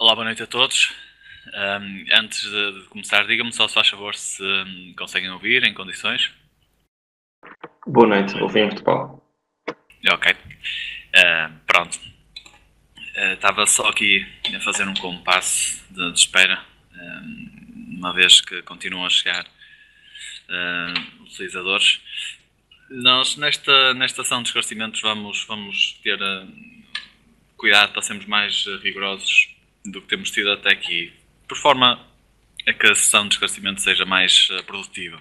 Olá, boa noite a todos. Antes de começar, diga-me só se faz favor se conseguem ouvir em condições. Boa noite, ouvimos-te, Paulo. Ok. Pronto. Estava só aqui a fazer um compasso de espera, uma vez que continuam a chegar utilizadores. Nós, nesta ação de esclarecimentos, vamos ter cuidado para sermos mais rigorosos do que temos tido até aqui, por forma a que a sessão de esclarecimento seja mais produtiva.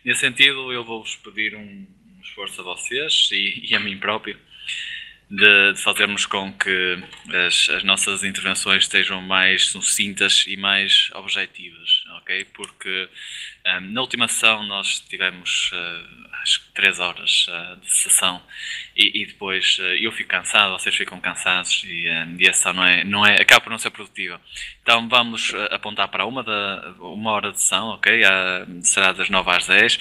Nesse sentido, eu vou-vos pedir um esforço a vocês e a mim próprio de fazermos com que as nossas intervenções estejam mais sucintas e mais objetivas, ok? Porque na última sessão nós tivemos acho que 3 horas de sessão e depois eu fico cansado, vocês ficam cansados e a sessão acaba por não ser produtiva. Então vamos apontar para uma hora de sessão, ok? Será das 9 às 10.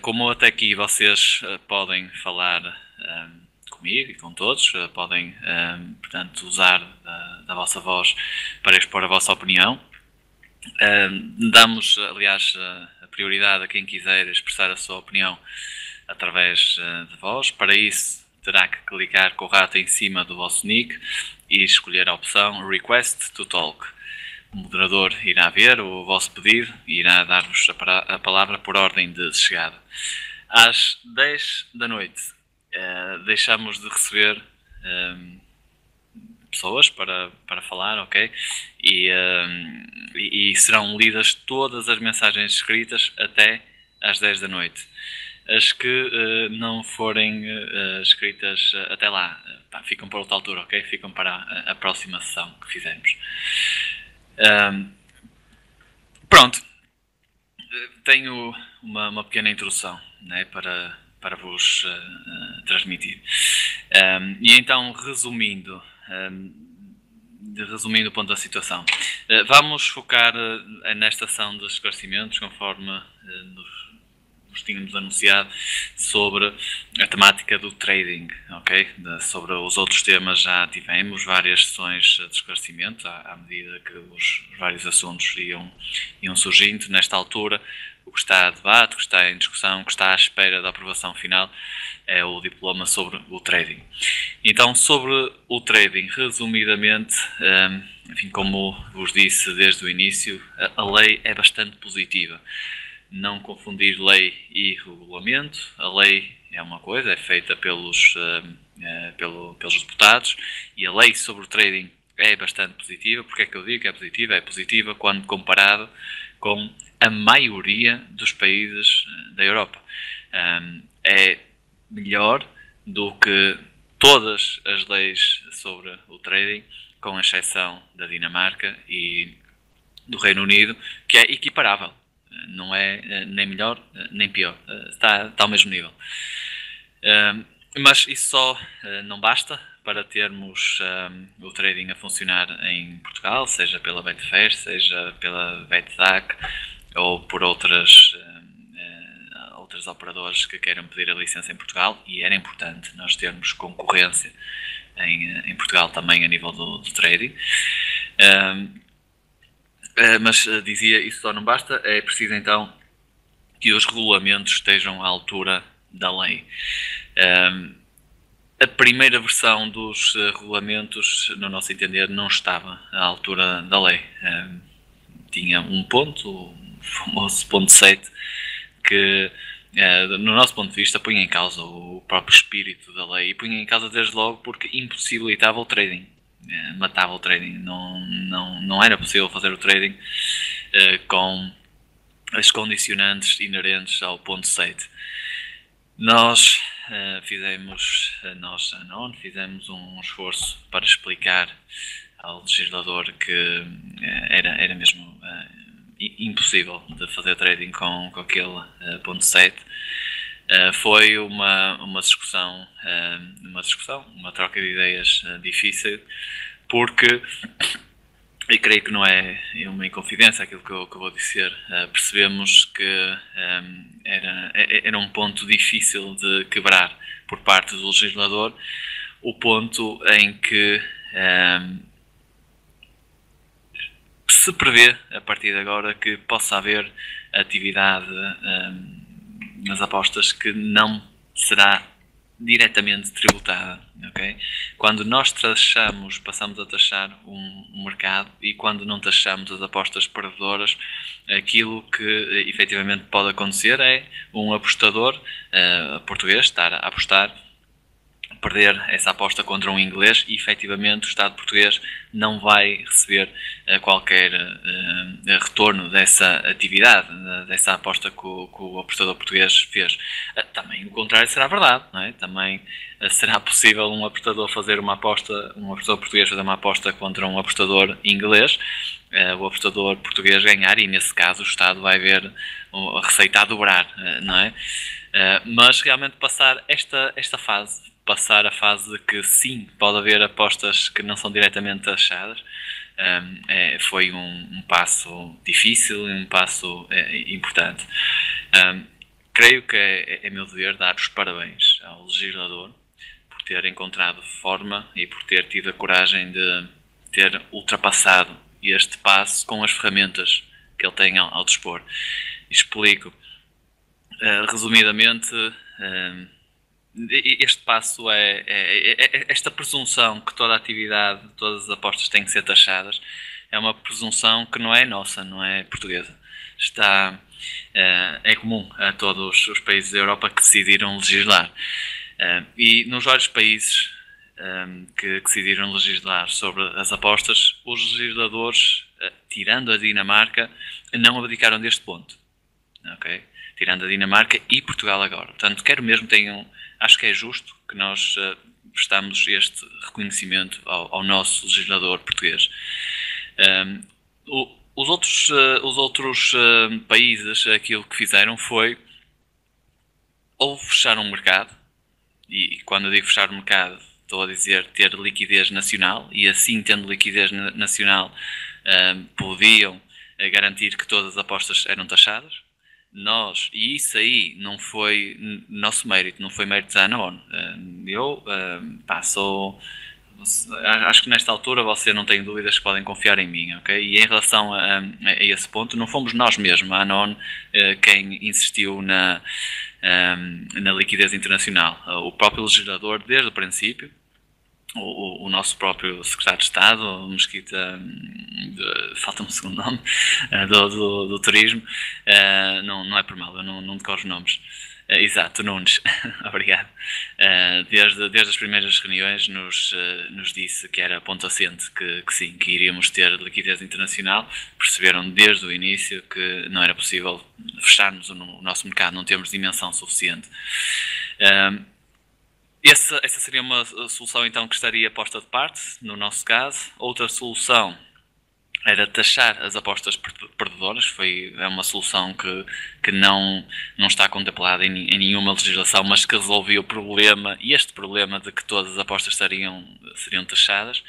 Como até aqui vocês podem falar comigo e com todos, podem, portanto, usar da vossa voz para expor a vossa opinião. Damos, aliás, a prioridade a quem quiser expressar a sua opinião através de voz. Para isso, terá que clicar com o rato em cima do vosso nick e escolher a opção Request to Talk. O moderador irá ver o vosso pedido e irá dar-vos a palavra por ordem de chegada. Às 10 da noite, deixamos de receber pessoas para falar, ok? E serão lidas todas as mensagens escritas até às 10 da noite. As que não forem escritas até lá, ficam para outra altura, ok? Ficam para a próxima sessão que fizermos. Pronto. Tenho uma pequena introdução, né, para vos transmitir. E então, resumindo o ponto da situação, vamos focar nesta ação dos esclarecimentos, conforme nos tínhamos anunciado, sobre a temática do trading, ok? Sobre os outros temas já tivemos várias sessões de esclarecimento à medida que os vários assuntos iam surgindo. Nesta altura, o que está a debate, o que está em discussão, o que está à espera da aprovação final é o diploma sobre o trading. Então, sobre o trading, resumidamente, enfim, como vos disse desde o início, a lei é bastante positiva. Não confundir lei e regulamento. A lei é uma coisa, é feita pelos deputados, e a lei sobre o trading é bastante positiva. Porque é que eu digo que é positiva? É positiva quando comparado com a maioria dos países da Europa. É melhor do que todas as leis sobre o trading, com exceção da Dinamarca e do Reino Unido, que é equiparável. Não é nem melhor nem pior. Está ao mesmo nível. Mas isso só não basta para termos o trading a funcionar em Portugal, seja pela Betfair, seja pela BetDAC ou por outras operadoras que queiram pedir a licença em Portugal. E era importante nós termos concorrência em Portugal também a nível do trading. Mas dizia, isso só não basta, é preciso então que os regulamentos estejam à altura da lei. A primeira versão dos regulamentos, no nosso entender, não estava à altura da lei. Tinha um ponto, o famoso ponto 7, que, no nosso ponto de vista, punha em causa o próprio espírito da lei, e punha em causa desde logo porque impossibilitava o trading. Matava o trading. Não era possível fazer o trading com as condicionantes inerentes ao ponto 7. Nós fizemos um esforço para explicar ao legislador que era mesmo impossível de fazer trading com aquele ponto 7. Foi uma discussão, uma troca de ideias difícil, porque, e creio que não é uma inconfidência aquilo que eu vou dizer, percebemos que era um ponto difícil de quebrar por parte do legislador, o ponto em que se prevê, a partir de agora, que possa haver atividade nas apostas que não será diretamente tributada, ok? Quando nós taxamos, passamos a taxar um mercado, e quando não taxamos as apostas perdedoras, aquilo que efetivamente pode acontecer é um apostador português estar a apostar, perder essa aposta contra um inglês, e efetivamente o Estado português não vai receber qualquer retorno dessa atividade, dessa aposta que o apostador português fez. Também o contrário será verdade, não é? Também será possível um apostador fazer uma aposta, um apostador português fazer uma aposta contra um apostador inglês, o apostador português ganhar, e nesse caso o Estado vai ver a receita a dobrar, não é? Mas realmente passar esta fase, passar a fase de que sim, pode haver apostas que não são diretamente taxadas, foi um passo difícil e um passo importante. Creio que é meu dever dar os parabéns ao legislador por ter encontrado forma e por ter tido a coragem de ter ultrapassado este passo com as ferramentas que ele tem ao dispor. Explico. Resumidamente, este passo esta presunção que toda a atividade, todas as apostas têm que ser taxadas, é uma presunção que não é nossa, não é portuguesa. É comum a todos os países da Europa que decidiram legislar. E nos vários países que decidiram legislar sobre as apostas, os legisladores, tirando a Dinamarca, não abdicaram deste ponto. Okay? Tirando a Dinamarca e Portugal agora. Portanto, acho que é justo que nós prestamos este reconhecimento ao nosso legislador português. Os outros países, aquilo que fizeram foi ou fechar um mercado, e quando eu digo fechar o mercado, estou a dizer ter liquidez nacional, e assim, tendo liquidez nacional, podiam garantir que todas as apostas eram taxadas. E isso aí não foi nosso mérito, não foi mérito da ONU. Acho que nesta altura você não tem dúvidas que podem confiar em mim, ok? E em relação a esse ponto, não fomos nós mesmos, a ONU, quem insistiu na liquidez internacional. O próprio legislador, desde o princípio, o nosso próprio secretário de Estado, o Mesquita, falta-me o segundo nome, do turismo, não é por mal, eu não decoro os nomes. Exato, Nunes, obrigado. Desde as primeiras reuniões nos disse que era ponto assente, que sim, que iríamos ter liquidez internacional. Perceberam desde o início que não era possível fecharmos o nosso mercado, não temos dimensão suficiente. Essa seria uma solução então que estaria posta de parte, no nosso caso. Outra solução era taxar as apostas perdedoras. É uma solução que não está contemplada em nenhuma legislação, mas que resolvia o problema, e este problema de que todas as apostas seriam taxadas.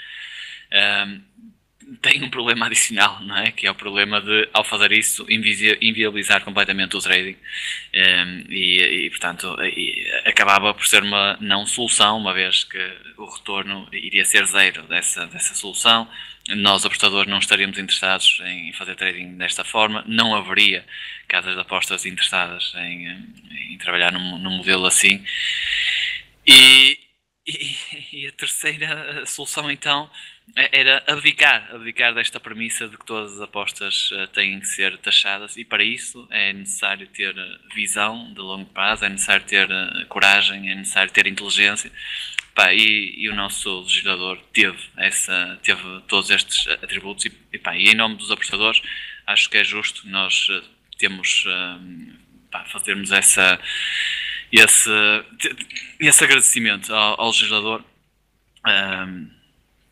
Tem um problema adicional, não é? Que é o problema de, ao fazer isso, inviabilizar completamente o trading, portanto, acabava por ser uma não solução, uma vez que o retorno iria ser zero dessa solução. Nós, apostadores, não estaríamos interessados em fazer trading desta forma, não haveria casas de apostas interessadas em trabalhar num modelo assim. E a terceira solução, então, era abdicar desta premissa de que todas as apostas têm que ser taxadas, e para isso é necessário ter visão de longo prazo, é necessário ter coragem, é necessário ter inteligência. E o nosso legislador teve todos estes atributos, e em nome dos apostadores acho que é justo nós fazermos esse agradecimento ao legislador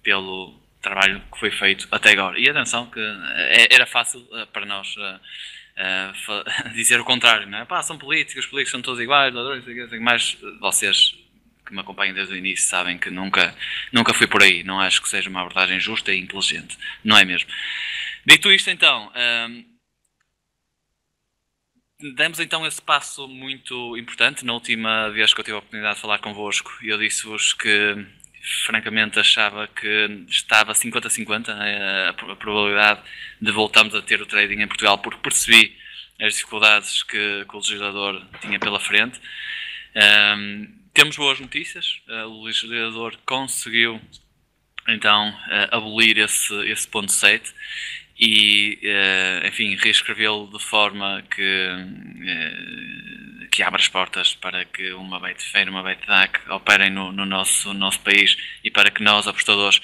pelo trabalho que foi feito até agora. E atenção que era fácil para nós dizer o contrário, não é? São políticos, os políticos são todos iguais, mas vocês que me acompanham desde o início sabem que nunca fui por aí. Não acho que seja uma abordagem justa e inteligente, não é mesmo? Dito isto, então, demos então esse passo muito importante. Na última vez que eu tive a oportunidade de falar convosco, eu disse-vos que francamente achava que estava 50-50 a probabilidade de voltarmos a ter o trading em Portugal, porque percebi as dificuldades que o legislador tinha pela frente. Temos boas notícias, o legislador conseguiu então abolir esse ponto 7 e, enfim, reescrevê-lo de forma que abra as portas para que uma Betfair, uma Betdaq operem no nosso país e para que nós, apostadores,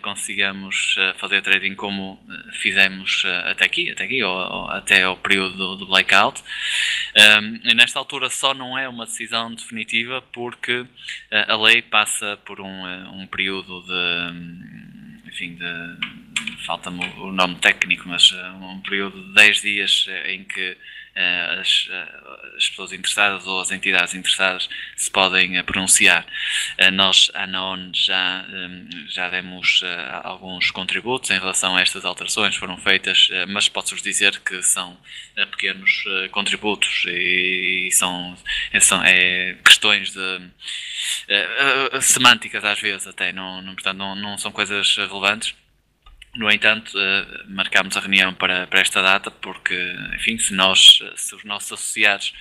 consigamos fazer trading como fizemos até aqui ou até ao período do blackout. E nesta altura só não é uma decisão definitiva porque a lei passa por um período falta-me o nome técnico, mas um período de 10 dias em que as pessoas interessadas ou as entidades interessadas se podem pronunciar. Nós, à NON, já demos alguns contributos em relação a estas alterações, foram feitas, mas posso-vos dizer que são pequenos contributos e são questões de semânticas às vezes até, portanto, não são coisas relevantes. No entanto, marcámos a reunião para esta data porque, enfim, se os nossos associados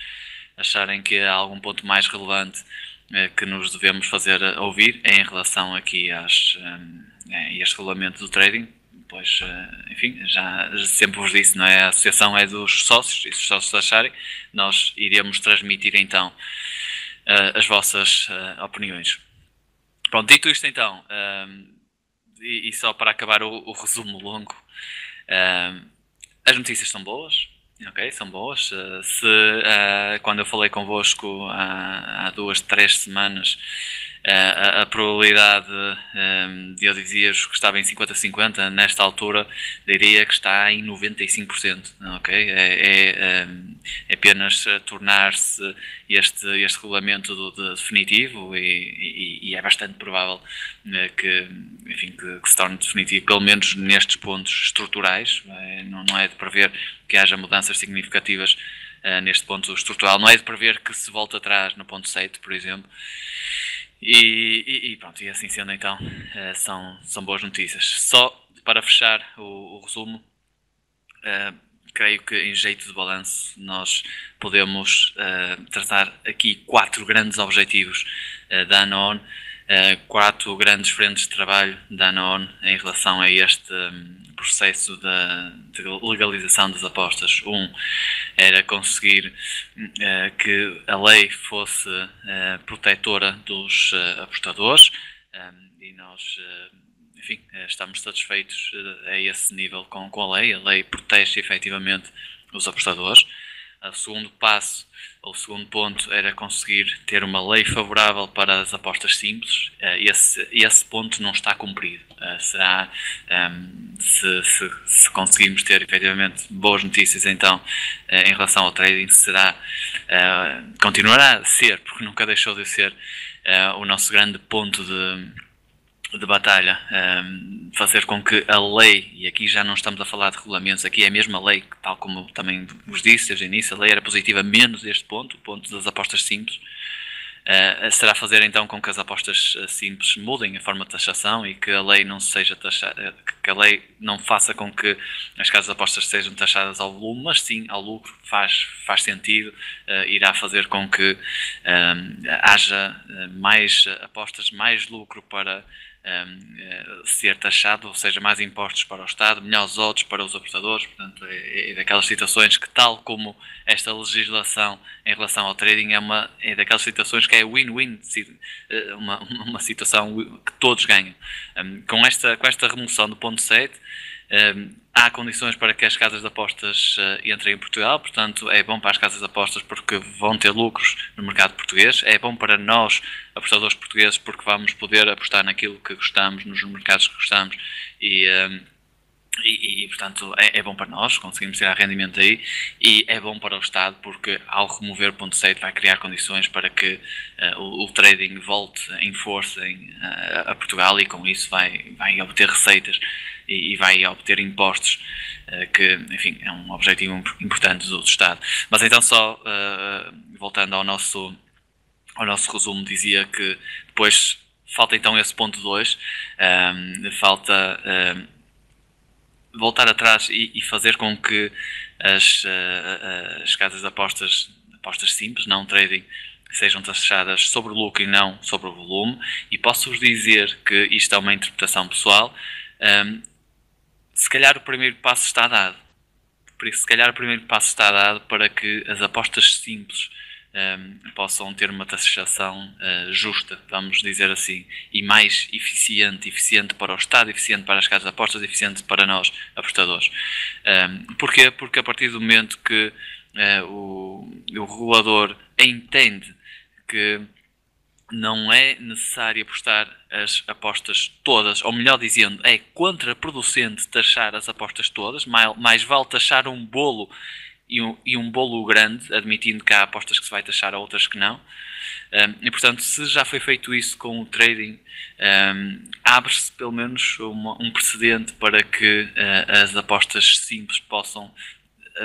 acharem que há algum ponto mais relevante que nos devemos fazer ouvir em relação aqui a este regulamento do trading, pois, enfim, já sempre vos disse, não é? A associação é dos sócios, e se os sócios acharem, nós iremos transmitir então as vossas opiniões. Pronto, dito isto então, e só para acabar o resumo longo, as notícias são boas, ok? São boas. Quando eu falei convosco há 2-3 semanas, a probabilidade de eu dizer-vos que estava em 50-50, nesta altura diria que está em 95%, ok? É apenas tornar-se este regulamento definitivo e é bastante provável que se torne definitivo, pelo menos nestes pontos estruturais. Não é de prever que haja mudanças significativas neste ponto estrutural, não é de prever que se volte atrás no ponto 7, por exemplo. E pronto, e assim sendo então, são boas notícias. Só para fechar o resumo, creio que em jeito de balanço nós podemos tratar aqui 4 grandes objetivos da ANON, 4 grandes frentes de trabalho da ANON em relação a este processo de legalização das apostas. Era conseguir que a lei fosse protetora dos apostadores e nós, enfim, estamos satisfeitos a esse nível com a lei. A lei protege efetivamente os apostadores. O segundo passo, ou o segundo ponto, era conseguir ter uma lei favorável para as apostas simples. Esse ponto não está cumprido. Será, se conseguirmos ter efetivamente boas notícias, então, em relação ao trading, continuará a ser, porque nunca deixou de ser o nosso grande ponto de batalha, fazer com que a lei, e aqui já não estamos a falar de regulamentos, aqui é a mesma lei, tal como também vos disse desde o início, a lei era positiva menos este ponto, o ponto das apostas simples, será fazer então com que as apostas simples mudem a forma de taxação e que a lei não seja taxada, que a lei não faça com que as casas de apostas sejam taxadas ao volume, mas sim ao lucro. Faz sentido, irá fazer com que haja mais apostas, mais lucro para ser taxado, ou seja, mais impostos para o Estado, melhores odds para os apostadores. Portanto, é daquelas situações que, tal como esta legislação em relação ao trading, é daquelas situações que é win-win, uma situação que todos ganham. Com esta remoção do ponto 7, há condições para que as casas de apostas entrem em Portugal, portanto é bom para as casas de apostas porque vão ter lucros no mercado português, é bom para nós, apostadores portugueses, porque vamos poder apostar naquilo que gostamos, nos mercados que gostamos e portanto é bom para nós, conseguimos tirar rendimento aí, e é bom para o Estado porque ao remover o ponto 7 vai criar condições para que o trading volte em força a Portugal, e com isso vai obter receitas e vai obter impostos, que, enfim, é um objetivo importante do Estado. Mas então, só voltando ao nosso resumo, dizia que depois falta então esse ponto 2, falta voltar atrás e fazer com que as casas de apostas simples, não trading, sejam taxadas sobre o lucro e não sobre o volume. E posso-vos dizer que isto é uma interpretação pessoal. Se calhar o primeiro passo está dado. Por isso, se calhar o primeiro passo está dado para que as apostas simples possam ter uma taxação justa, vamos dizer assim, e mais eficiente para o Estado, eficiente para as casas de apostas, eficiente para nós, apostadores. Porquê? Porque a partir do momento que o regulador entende que não é necessário apostar as apostas todas, ou melhor dizendo, é contraproducente taxar as apostas todas, mais vale taxar um bolo e um bolo grande, admitindo que há apostas que se vai taxar, a outras que não. E portanto, se já foi feito isso com o trading, abre-se pelo menos um precedente para que as apostas simples possam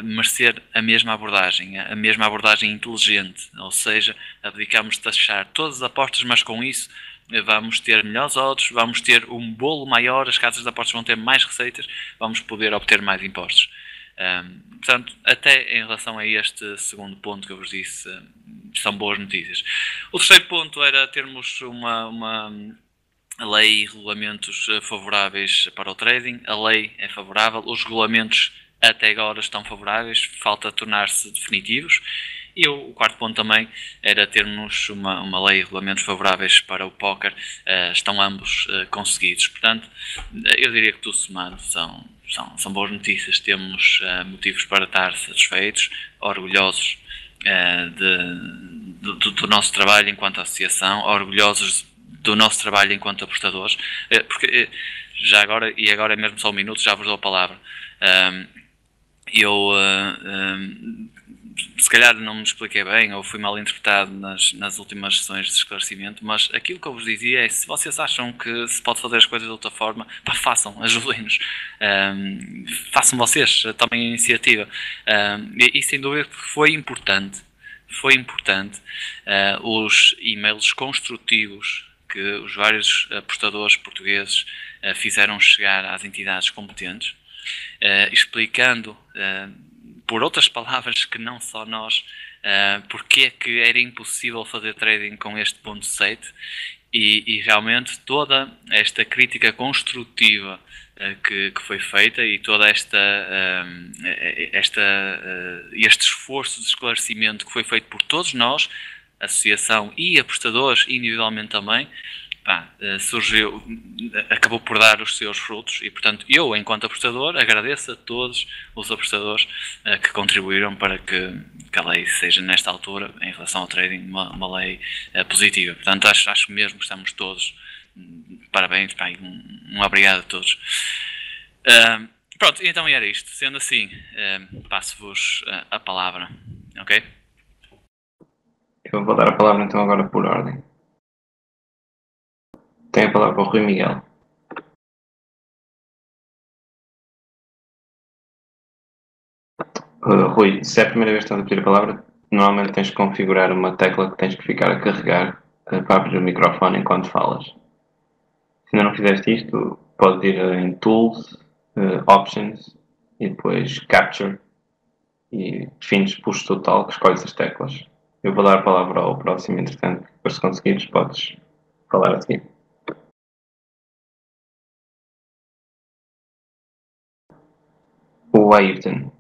merecer a mesma abordagem inteligente, ou seja, abdicamos de taxar todas as apostas, mas com isso vamos ter melhores odds, vamos ter um bolo maior, as casas de apostas vão ter mais receitas, vamos poder obter mais impostos. Portanto, até em relação a este segundo ponto que eu vos disse, são boas notícias. O terceiro ponto era termos uma lei e regulamentos favoráveis para o trading. A lei é favorável, os regulamentos até agora estão favoráveis, falta tornar-se definitivos. E o quarto ponto também era termos uma lei e regulamentos favoráveis para o póquer, estão ambos conseguidos. Portanto, eu diria que tudo somado são boas notícias, temos motivos para estar satisfeitos, orgulhosos do nosso trabalho enquanto associação, orgulhosos do nosso trabalho enquanto apostadores, porque já agora, e agora é mesmo só um minuto, já vos dou a palavra. Eu se calhar não me expliquei bem ou fui mal interpretado nas últimas sessões de esclarecimento, mas aquilo que eu vos dizia é: se vocês acham que se pode fazer as coisas de outra forma, pá, façam, ajudem-nos, façam vocês, tomem a iniciativa. E sem dúvida que foi importante os e-mails construtivos que os vários apostadores portugueses fizeram chegar às entidades competentes, explicando por outras palavras que não só nós, porque é que era impossível fazer trading com este ponto 7 e realmente toda esta crítica construtiva que foi feita e toda este esforço de esclarecimento que foi feito por todos nós, associação e apostadores individualmente também, acabou por dar os seus frutos e, portanto, eu, enquanto apostador, agradeço a todos os apostadores que contribuíram para que a lei seja, nesta altura, em relação ao trading, uma lei positiva. Portanto, acho mesmo que estamos todos, parabéns, um obrigado a todos. Pronto, então era isto. Sendo assim, passo-vos a palavra, ok? Eu vou dar a palavra então agora por ordem. Tem a palavra o Rui Miguel. Rui, se é a primeira vez que estás a pedir a palavra, normalmente tens que configurar uma tecla que tens que ficar a carregar para abrir o microfone enquanto falas. Se ainda não fizeste isto, podes ir em Tools, Options e depois Capture e defines push total, que escolhes as teclas. Eu vou dar a palavra ao próximo, entretanto, depois se conseguires podes falar a seguir. O Ayrton.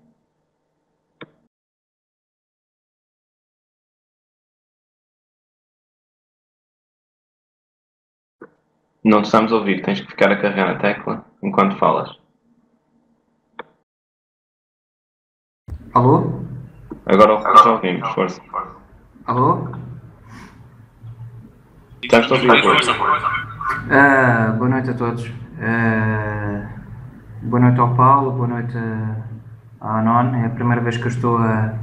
Não te estamos a ouvir, tens que ficar a carregar na tecla enquanto falas. Alô? Agora já ouvimos, força. Alô? Estás a ouvir, força. Boa noite a todos. Boa noite ao Paulo, boa noite à Anon. É a primeira vez que eu estou a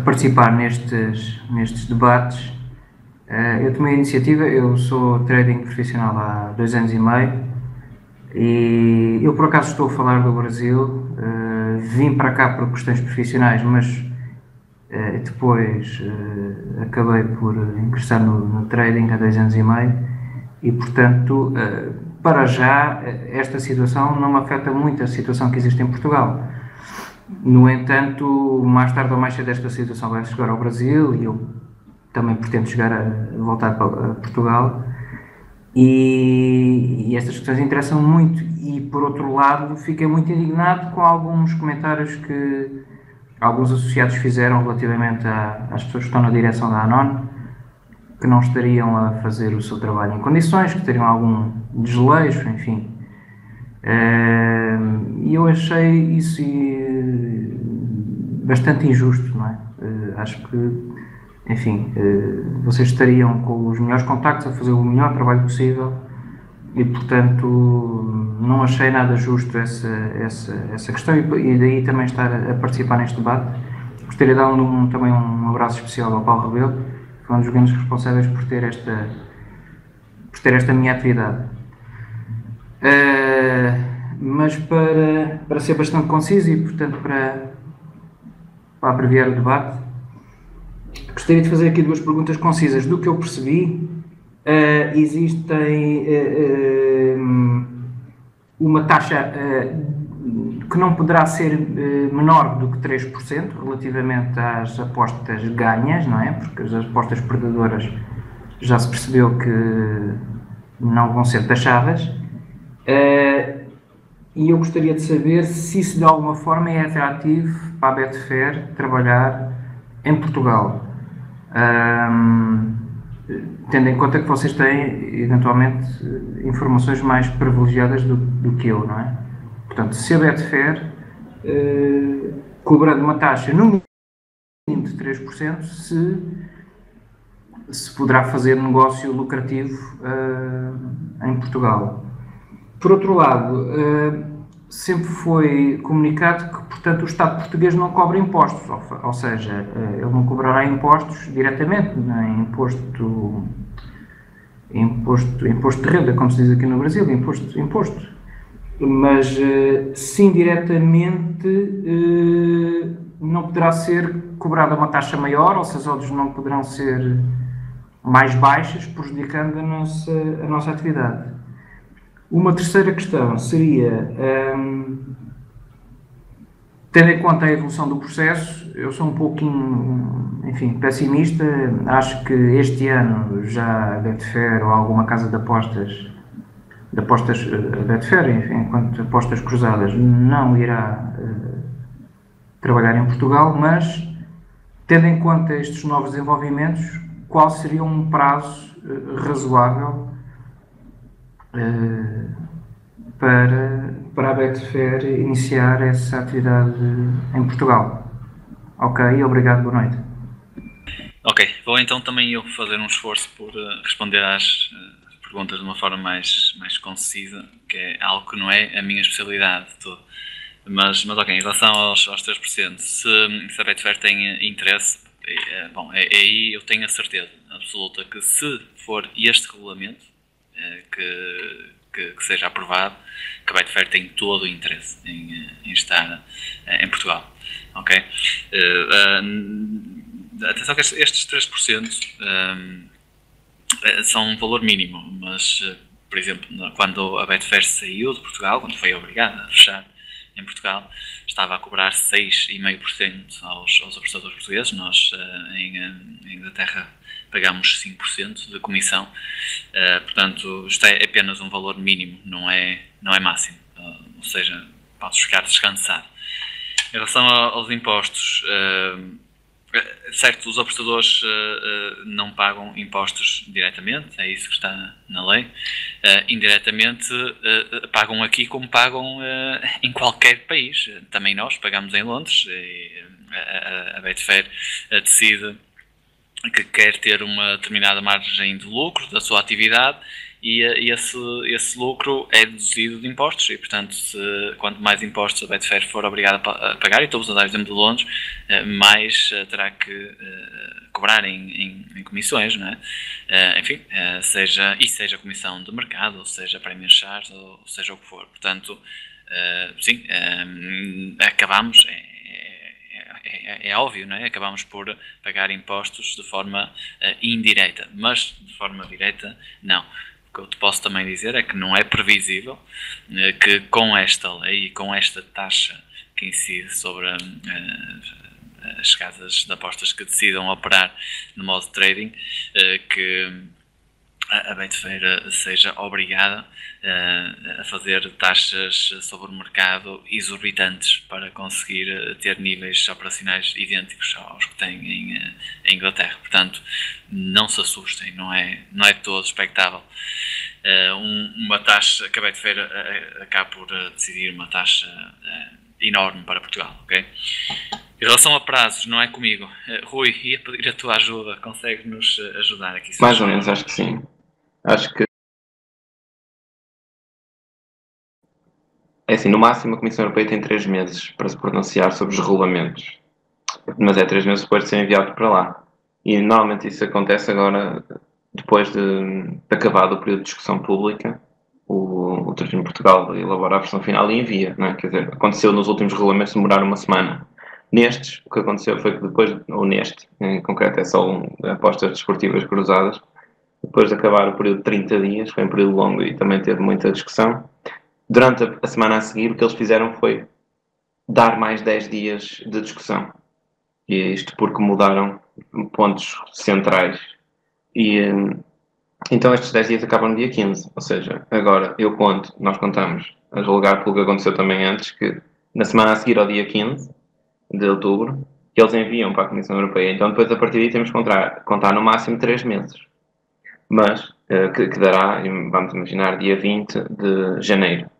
participar nestes debates. Eu tomei a iniciativa, eu sou trading profissional há 2 anos e meio e eu por acaso estou a falar do Brasil, vim para cá por questões profissionais, mas Depois acabei por ingressar no trading há 2 anos e meio e, portanto, para já, esta situação não me afeta muito a situação que existe em Portugal. No entanto, mais tarde ou mais cedo esta situação vai chegar ao Brasil e eu também pretendo voltar para Portugal e estas questões interessam muito e, por outro lado, fiquei muito indignado com alguns comentários que alguns associados fizeram relativamente às pessoas que estão na direção da ANON, que não estariam a fazer o seu trabalho em condições, que teriam algum desleixo, enfim. E eu achei isso bastante injusto, não é? Acho que, enfim, vocês estariam com os melhores contactos a fazer o melhor trabalho possível e, portanto, não achei nada justo essa questão e daí também estar a participar neste debate. Gostaria de dar também um abraço especial ao Paulo Rebelo, que foi um dos grandes responsáveis por ter esta minha atividade. Mas para ser bastante conciso e, portanto, para abreviar o debate, gostaria de fazer aqui 2 perguntas concisas. Do que eu percebi, existem uma taxa que não poderá ser menor do que 3% relativamente às apostas ganhas, não é? Porque as apostas perdedoras já se percebeu que não vão ser taxadas. E eu gostaria de saber se isso de alguma forma é atrativo para a Betfair trabalhar em Portugal. Tendo em conta que vocês têm, eventualmente, informações mais privilegiadas do que eu, não é? Portanto, se a Betfair cobrando uma taxa no mínimo de 3%, se poderá fazer negócio lucrativo em Portugal. Por outro lado, sempre foi comunicado que, portanto, o Estado português não cobra impostos, ou seja, ele não cobrará impostos diretamente, né? Imposto de renda, como se diz aqui no Brasil, imposto. Mas, sim, diretamente, não poderá ser cobrada uma taxa maior, ou seja, as odds não poderão ser mais baixas, prejudicando a nossa atividade. Uma terceira questão seria, tendo em conta a evolução do processo, eu sou um pouquinho, enfim, pessimista. Acho que este ano já a Betfair ou alguma casa de apostas, a Betfair, enfim, enquanto apostas cruzadas, não irá trabalhar em Portugal, mas, tendo em conta estes novos desenvolvimentos, qual seria um prazo razoável para a Betfair iniciar essa atividade em Portugal? Ok, obrigado, boa noite. Ok, vou então também eu fazer um esforço por responder às perguntas de uma forma mais concisa, que é algo que não é a minha especialidade de todo. Mas ok, em relação aos 3%, se a Betfair tem interesse, bom, aí eu tenho a certeza absoluta que se for este regulamento que seja aprovado, que a Betfair tem todo o interesse em estar em Portugal. Ok? Atenção que estes 3% são um valor mínimo, mas, por exemplo, quando a Betfair saiu de Portugal, quando foi obrigada a fechar em Portugal, estava a cobrar 6,5% aos apostadores portugueses. Nós, em Inglaterra, pagamos 5% de comissão. Portanto, isto é apenas um valor mínimo, não é máximo. Ou seja, podes ficar descansado. Em relação aos impostos, certo, os apostadores não pagam impostos diretamente, é isso que está na lei. Indiretamente pagam aqui como pagam em qualquer país. Também nós pagamos em Londres e a Betfair decide que quer ter uma determinada margem de lucro da sua atividade e esse lucro é deduzido de impostos e, portanto, quanto mais impostos a Betfair for obrigada a pagar, e estou a dar o exemplo de Londres, mais terá que cobrar em comissões, não é? Enfim, seja comissão de mercado, ou seja prémios chars, ou seja o que for. Portanto, sim, acabamos, é óbvio, não é? Acabamos por pagar impostos de forma indireta, mas de forma direta, não. O que eu te posso também dizer é que não é previsível que com esta lei e com esta taxa que incide sobre as casas de apostas que decidam operar no modo trading, que a Betfair seja obrigada a fazer taxas sobre o mercado exorbitantes para conseguir ter níveis operacionais idênticos aos que tem em Inglaterra. Portanto, não se assustem, não é todo expectável. Uma taxa que a Betfair acaba por decidir uma taxa enorme para Portugal, ok? Em relação a prazos, não é comigo. Rui, ia pedir a tua ajuda, consegue-nos ajudar aqui? Mais ou menos, acho que sim. Acho que é assim, no máximo a Comissão Europeia tem 3 meses para se pronunciar sobre os regulamentos, mas é 3 meses depois de ser enviado para lá. E normalmente isso acontece agora, depois de acabado o período de discussão pública, o Turismo Portugal elabora a versão final e envia, não é? Quer dizer, aconteceu nos últimos regulamentos demorar uma semana. Nestes, o que aconteceu foi que depois, ou neste, em concreto é só apostas desportivas cruzadas, depois de acabar o período de 30 dias, foi um período longo e também teve muita discussão, durante a semana a seguir o que eles fizeram foi dar mais 10 dias de discussão. E isto porque mudaram pontos centrais. E então estes 10 dias acabam no dia 15. Ou seja, agora nós contamos, a julgar pelo que aconteceu também antes, que na semana a seguir ao dia 15 de outubro, que eles enviam para a Comissão Europeia. Então depois a partir daí temos que contar no máximo 3 meses. Mas que dará, vamos imaginar, dia 20 de janeiro.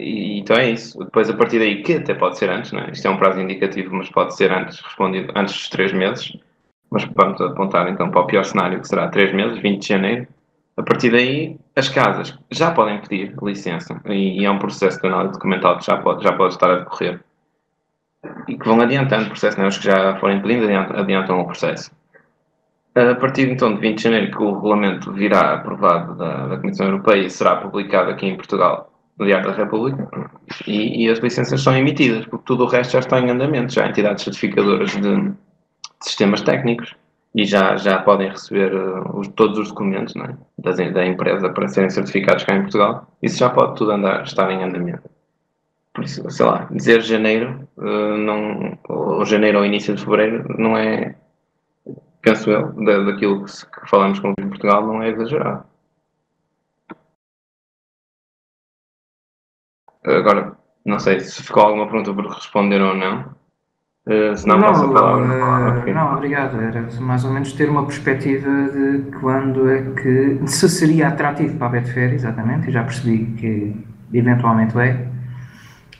E então é isso. Depois a partir daí, que até pode ser antes, não é? Isto é um prazo indicativo, mas pode ser antes, respondido antes dos 3 meses. Mas vamos apontar então para o pior cenário, que será 3 meses, 20 de janeiro. A partir daí, as casas já podem pedir licença e é um processo de análise documental que já pode estar a decorrer e que vão adiantando o processo, não é? Os que já forem pedindo adiantam o processo. A partir então de 20 de janeiro, que o regulamento virá aprovado da Comissão Europeia e será publicado aqui em Portugal no Diário da República, e as licenças são emitidas, porque tudo o resto já está em andamento, já há entidades certificadoras de sistemas técnicos e já podem receber todos os documentos, não é? da empresa para serem certificados cá em Portugal. Isso já pode tudo estar em andamento. Por isso, sei lá, dizer janeiro, ou janeiro ou início de fevereiro, não é, penso eu, daquilo que falamos com em Portugal, não é exagerado. Agora, não sei se ficou alguma pergunta por responder ou não. Se não, passo a palavra. Okay. Não, obrigado. Era mais ou menos ter uma perspectiva de quando é que se seria atrativo para a Betfair, exatamente, e já percebi que eventualmente é,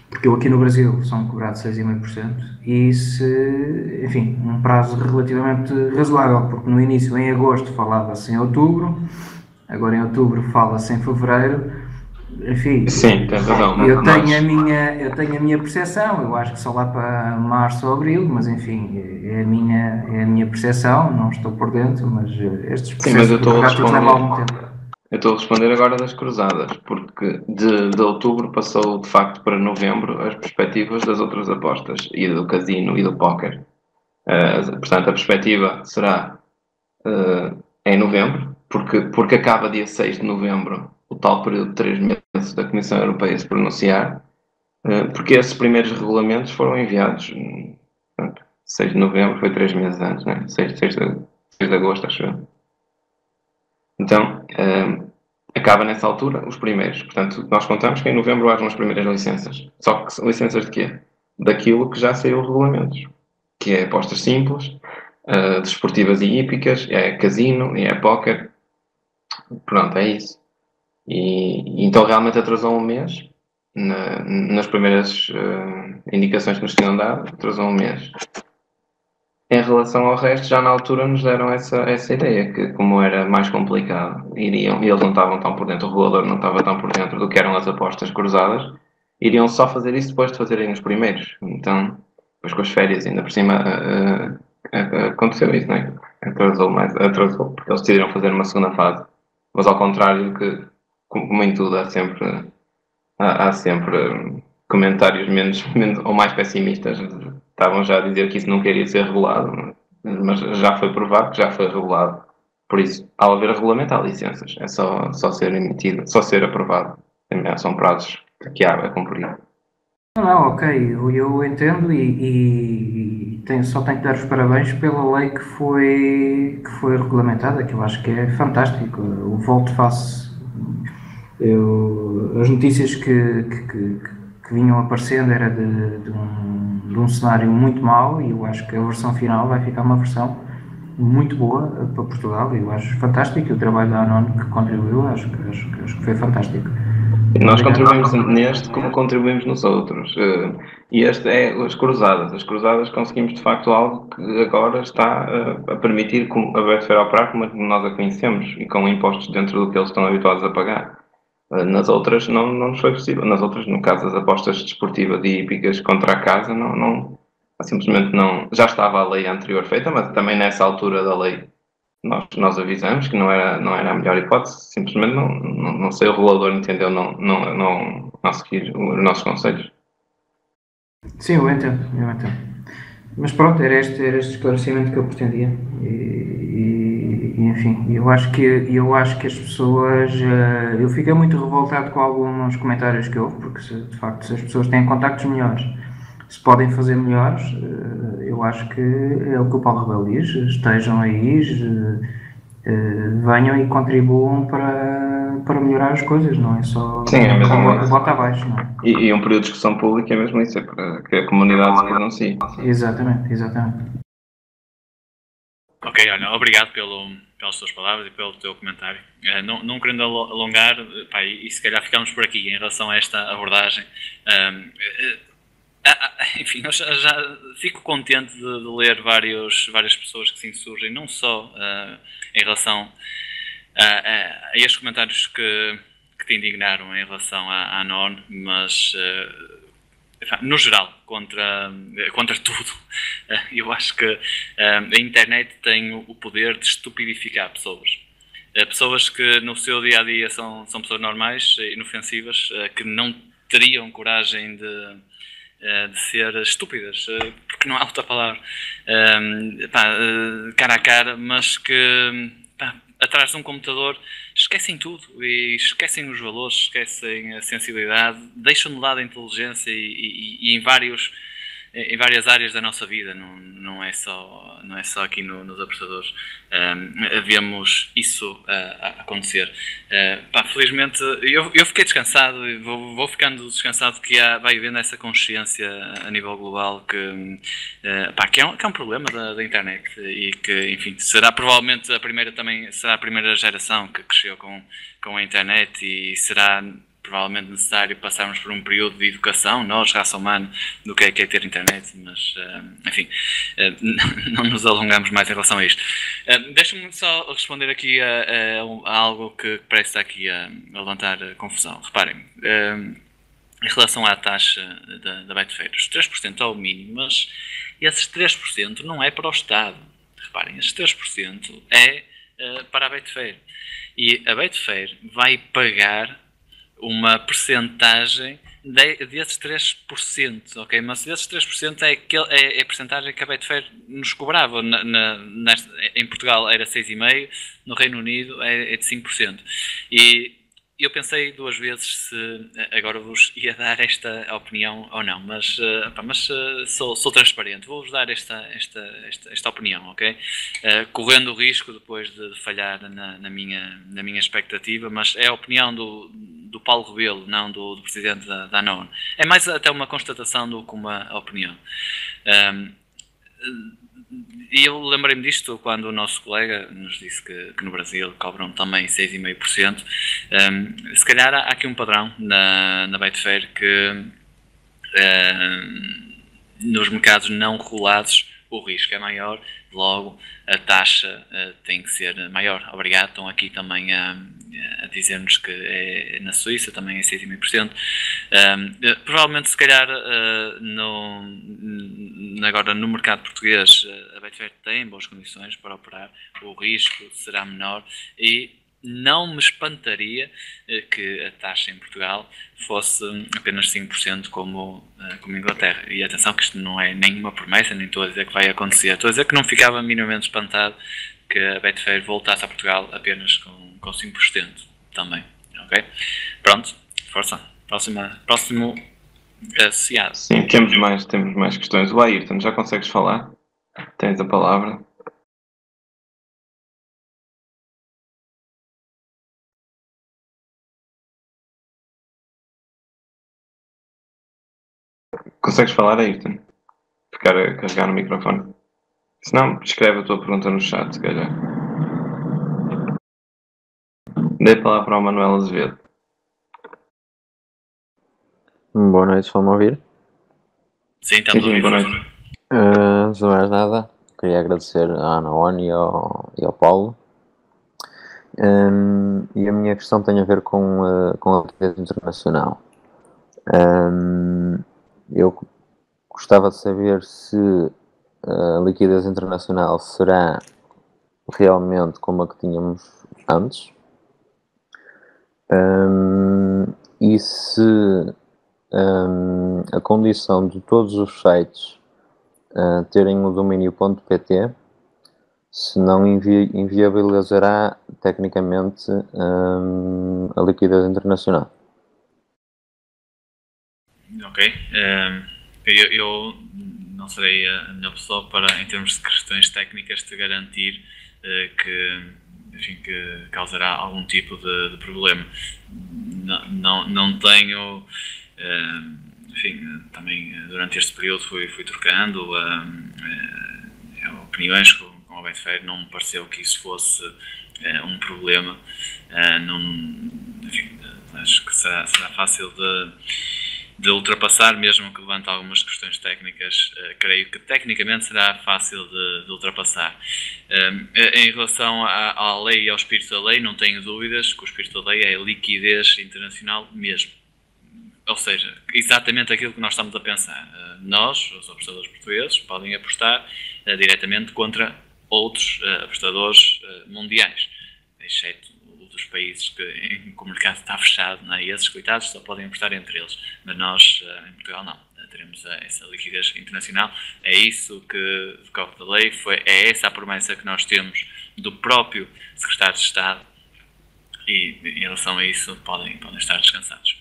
porque eu aqui no Brasil são cobrados 6,5% e se, enfim, um prazo relativamente razoável, porque no início, em agosto, falava-se em outubro, agora em outubro fala-se em fevereiro. Enfim, sim, tens razão. Eu tenho a minha percepção, eu acho que só lá para março ou abril, mas enfim, é a minha percepção, não estou por dentro, mas estes processos levam algum tempo. Eu estou a responder agora das cruzadas, porque de outubro passou de facto para novembro as perspectivas das outras apostas, e do casino e do póquer. Portanto, a perspectiva será em novembro, porque acaba dia 6 de novembro o tal período de 3 meses da Comissão Europeia se pronunciar, porque esses primeiros regulamentos foram enviados, portanto, 6 de novembro foi 3 meses antes, né? 6 de agosto, acho eu. Então, acaba nessa altura os primeiros. Portanto, nós contamos que em novembro hajam as primeiras licenças. Só que licenças de quê? Daquilo que já saiu regulamentos, que é apostas simples, desportivas e hípicas, é casino e é póquer. Pronto, é isso. E então realmente atrasou um mês, nas primeiras indicações que nos tinham dado, atrasou um mês. Em relação ao resto, já na altura nos deram essa ideia, que como era mais complicado, e eles não estavam tão por dentro, o regulador não estava tão por dentro do que eram as apostas cruzadas, iriam só fazer isso depois de fazerem os primeiros. Então, depois com as férias, ainda por cima, aconteceu isso, não é? Atrasou, porque eles decidiram fazer uma segunda fase. Mas ao contrário que, como em tudo, há sempre comentários menos ou mais pessimistas estavam já a dizer que isso não queria ser regulado, mas já foi provado que já foi regulado. Por isso, ao haver regulamento, há licenças. É só ser emitido, só ser aprovado. São prazos que há a cumprir. Não, ok, eu entendo e só tenho que dar os parabéns pela lei que foi regulamentada, que eu acho que é fantástico. O volte-face, as notícias que vinham aparecendo era de um cenário muito mau e eu acho que a versão final vai ficar uma versão muito boa para Portugal e eu acho fantástico. E o trabalho da ANON que contribuiu, acho que foi fantástico. Nós contribuímos neste como contribuímos nos outros. E este é as cruzadas. As cruzadas conseguimos de facto algo que agora está a permitir a Betfair operar como nós a conhecemos e com impostos dentro do que eles estão habituados a pagar. Nas outras não nos foi possível. Nas outras, no caso das apostas desportivas e hípicas contra a casa, simplesmente não. Já estava a lei anterior feita, mas também nessa altura da lei nós avisamos que não era a melhor hipótese, simplesmente não sei, o regulador entendeu não seguir os nossos conselhos. Sim, eu entendo. Mas pronto, era este esclarecimento que eu pretendia. Enfim, eu acho que as pessoas. Eu fiquei muito revoltado com alguns comentários que houve, porque de facto, se as pessoas têm contactos melhores, se podem fazer melhores, eu acho que é o que o Paulo Rebelo diz: estejam aí, venham e contribuam para melhorar as coisas, não é só Sim, é mesmo bota abaixo, não é? E um período de discussão pública é mesmo isso, é para que a comunidade se pronuncie. Exatamente. Ok, olha, obrigado pelas tuas palavras e pelo teu comentário. Não querendo alongar, pá, e se calhar ficamos por aqui em relação a esta abordagem. Enfim, eu já fico contente de ler várias pessoas que se insurgem, não só em relação a estes comentários que te indignaram em relação à NON, mas no geral, contra tudo. Eu acho que a internet tem o poder de estupidificar pessoas. Pessoas que no seu dia-a-dia são pessoas normais, inofensivas, que não teriam coragem de ser estúpidas, porque não há outra palavra, cara a cara, mas que atrás de um computador esquecem tudo e esquecem os valores, esquecem a sensibilidade, deixam de lado a inteligência e em várias áreas da nossa vida, não é só aqui nos apostadores. Vemos isso a acontecer. Felizmente, eu fiquei descansado e vou ficando descansado que vai havendo essa consciência a nível global que é um problema da internet e que, enfim, provavelmente será a primeira geração que cresceu com a internet e será provavelmente necessário passarmos por um período de educação, nós, raça humana, do que é ter internet, mas, enfim, não nos alongamos mais em relação a isto. Deixa-me só responder aqui a algo que parece estar aqui a levantar confusão. Reparem, em relação à taxa da Betfair, os 3% é o mínimo, mas esses 3% não é para o Estado. Reparem, esses 3% é para a Betfair. E a Betfair vai pagar uma percentagem desses 3%, ok? Mas desses 3% é a percentagem que a Betfair nos cobrava. Em Portugal era 6,5%, no Reino Unido é de 5%. E eu pensei duas vezes se agora vos ia dar esta opinião ou não, mas sou transparente, vou-vos dar esta opinião, ok? Correndo o risco depois de falhar na minha expectativa, mas é a opinião do Paulo Rebelo, não do presidente da ANON. É mais até uma constatação do que uma opinião. E eu lembrei-me disto quando o nosso colega nos disse que no Brasil cobram também 6,5%. Se calhar há aqui um padrão na Betfair que nos mercados não regulados o risco é maior, logo a taxa tem que ser maior. Obrigado, estão aqui também a dizer-nos que na Suíça também é 6,5%. Provavelmente, se calhar, agora no mercado português, a Betfair tem boas condições para operar, o risco será menor e não me espantaria que a taxa em Portugal fosse apenas 5% como Inglaterra. E atenção que isto não é nenhuma promessa, nem estou a dizer que vai acontecer. Estou a dizer que não ficava minimamente espantado que a Betfair voltasse a Portugal apenas com 5% também. Ok? Pronto, força. Próximo associado. Sim, temos mais questões. O Ayrton, já consegues falar? Tens a palavra. Consegues falar, Ayrton? Ficar a carregar no microfone. Se não, escreve a tua pergunta no chat, se calhar. Dei a palavra ao Manuel Azevedo. Boa noite, estão-me a ouvir? Sim, estamos a ouvir. Boa noite. Antes de mais nada, queria agradecer à Ana One e ao Paulo. E a minha questão tem a ver com a liquidez internacional. Eu gostava de saber se a liquidez internacional será realmente como a que tínhamos antes, e se a condição de todos os sites terem o domínio.pt se não inviabilizará tecnicamente a liquidez internacional. Ok. Eu não serei a melhor pessoa para, em termos de questões técnicas, te garantir que causará algum tipo de problema. Não tenho... também durante este período fui trocando opiniões com a Betfair, não me pareceu que isso fosse um problema. Acho que será fácil de ultrapassar, mesmo que levante algumas questões técnicas. Creio que tecnicamente será fácil de ultrapassar. Em relação à lei e ao espírito da lei, não tenho dúvidas que o espírito da lei é a liquidez internacional mesmo. Ou seja, exatamente aquilo que nós estamos a pensar. Nós, os apostadores portugueses, podem apostar diretamente contra outros apostadores mundiais, exceto dos países em que o mercado está fechado, não é? E esses coitados só podem apostar entre eles, mas nós em Portugal não, teremos essa liquidez internacional. É isso que decorre da lei, é essa a promessa que nós temos do próprio Secretário de Estado, e em relação a isso podem estar descansados.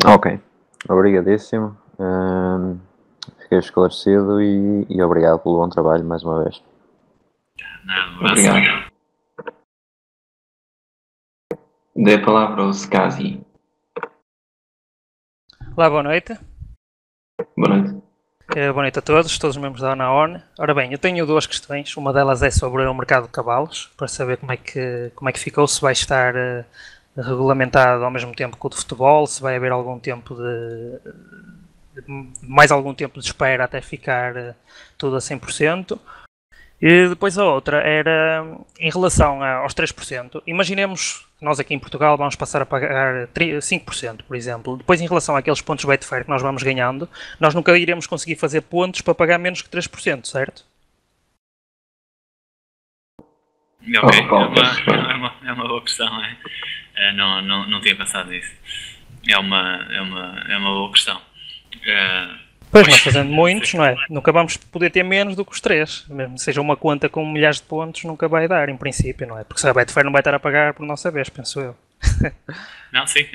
Ok, obrigadíssimo. Fiquei esclarecido e obrigado pelo bom trabalho mais uma vez. Nada, obrigado. Dê a palavra ao Skazi. Olá, boa noite. Boa noite. Boa noite a todos os membros da ONAON. Ora bem, eu tenho duas questões. Uma delas é sobre o mercado de cavalos, para saber como é que ficou, se vai estar regulamentado ao mesmo tempo que o de futebol, se vai haver algum tempo mais algum tempo de espera até ficar tudo a 100%. E depois a outra era em relação aos 3%. Imaginemos que nós aqui em Portugal vamos passar a pagar 5%, por exemplo. Depois, em relação àqueles pontos Betfair que nós vamos ganhando, nós nunca iremos conseguir fazer pontos para pagar menos que 3%, certo? Ok, é uma boa questão. Não tinha pensado nisso. É uma boa questão. Pois, nós fazendo muitos, não é? Nunca vamos poder ter menos do que os 3. Mesmo que seja uma conta com milhares de pontos, nunca vai dar, em princípio, não é? Porque se a Betfair não vai estar a pagar por nossa vez, penso eu. Não, sim.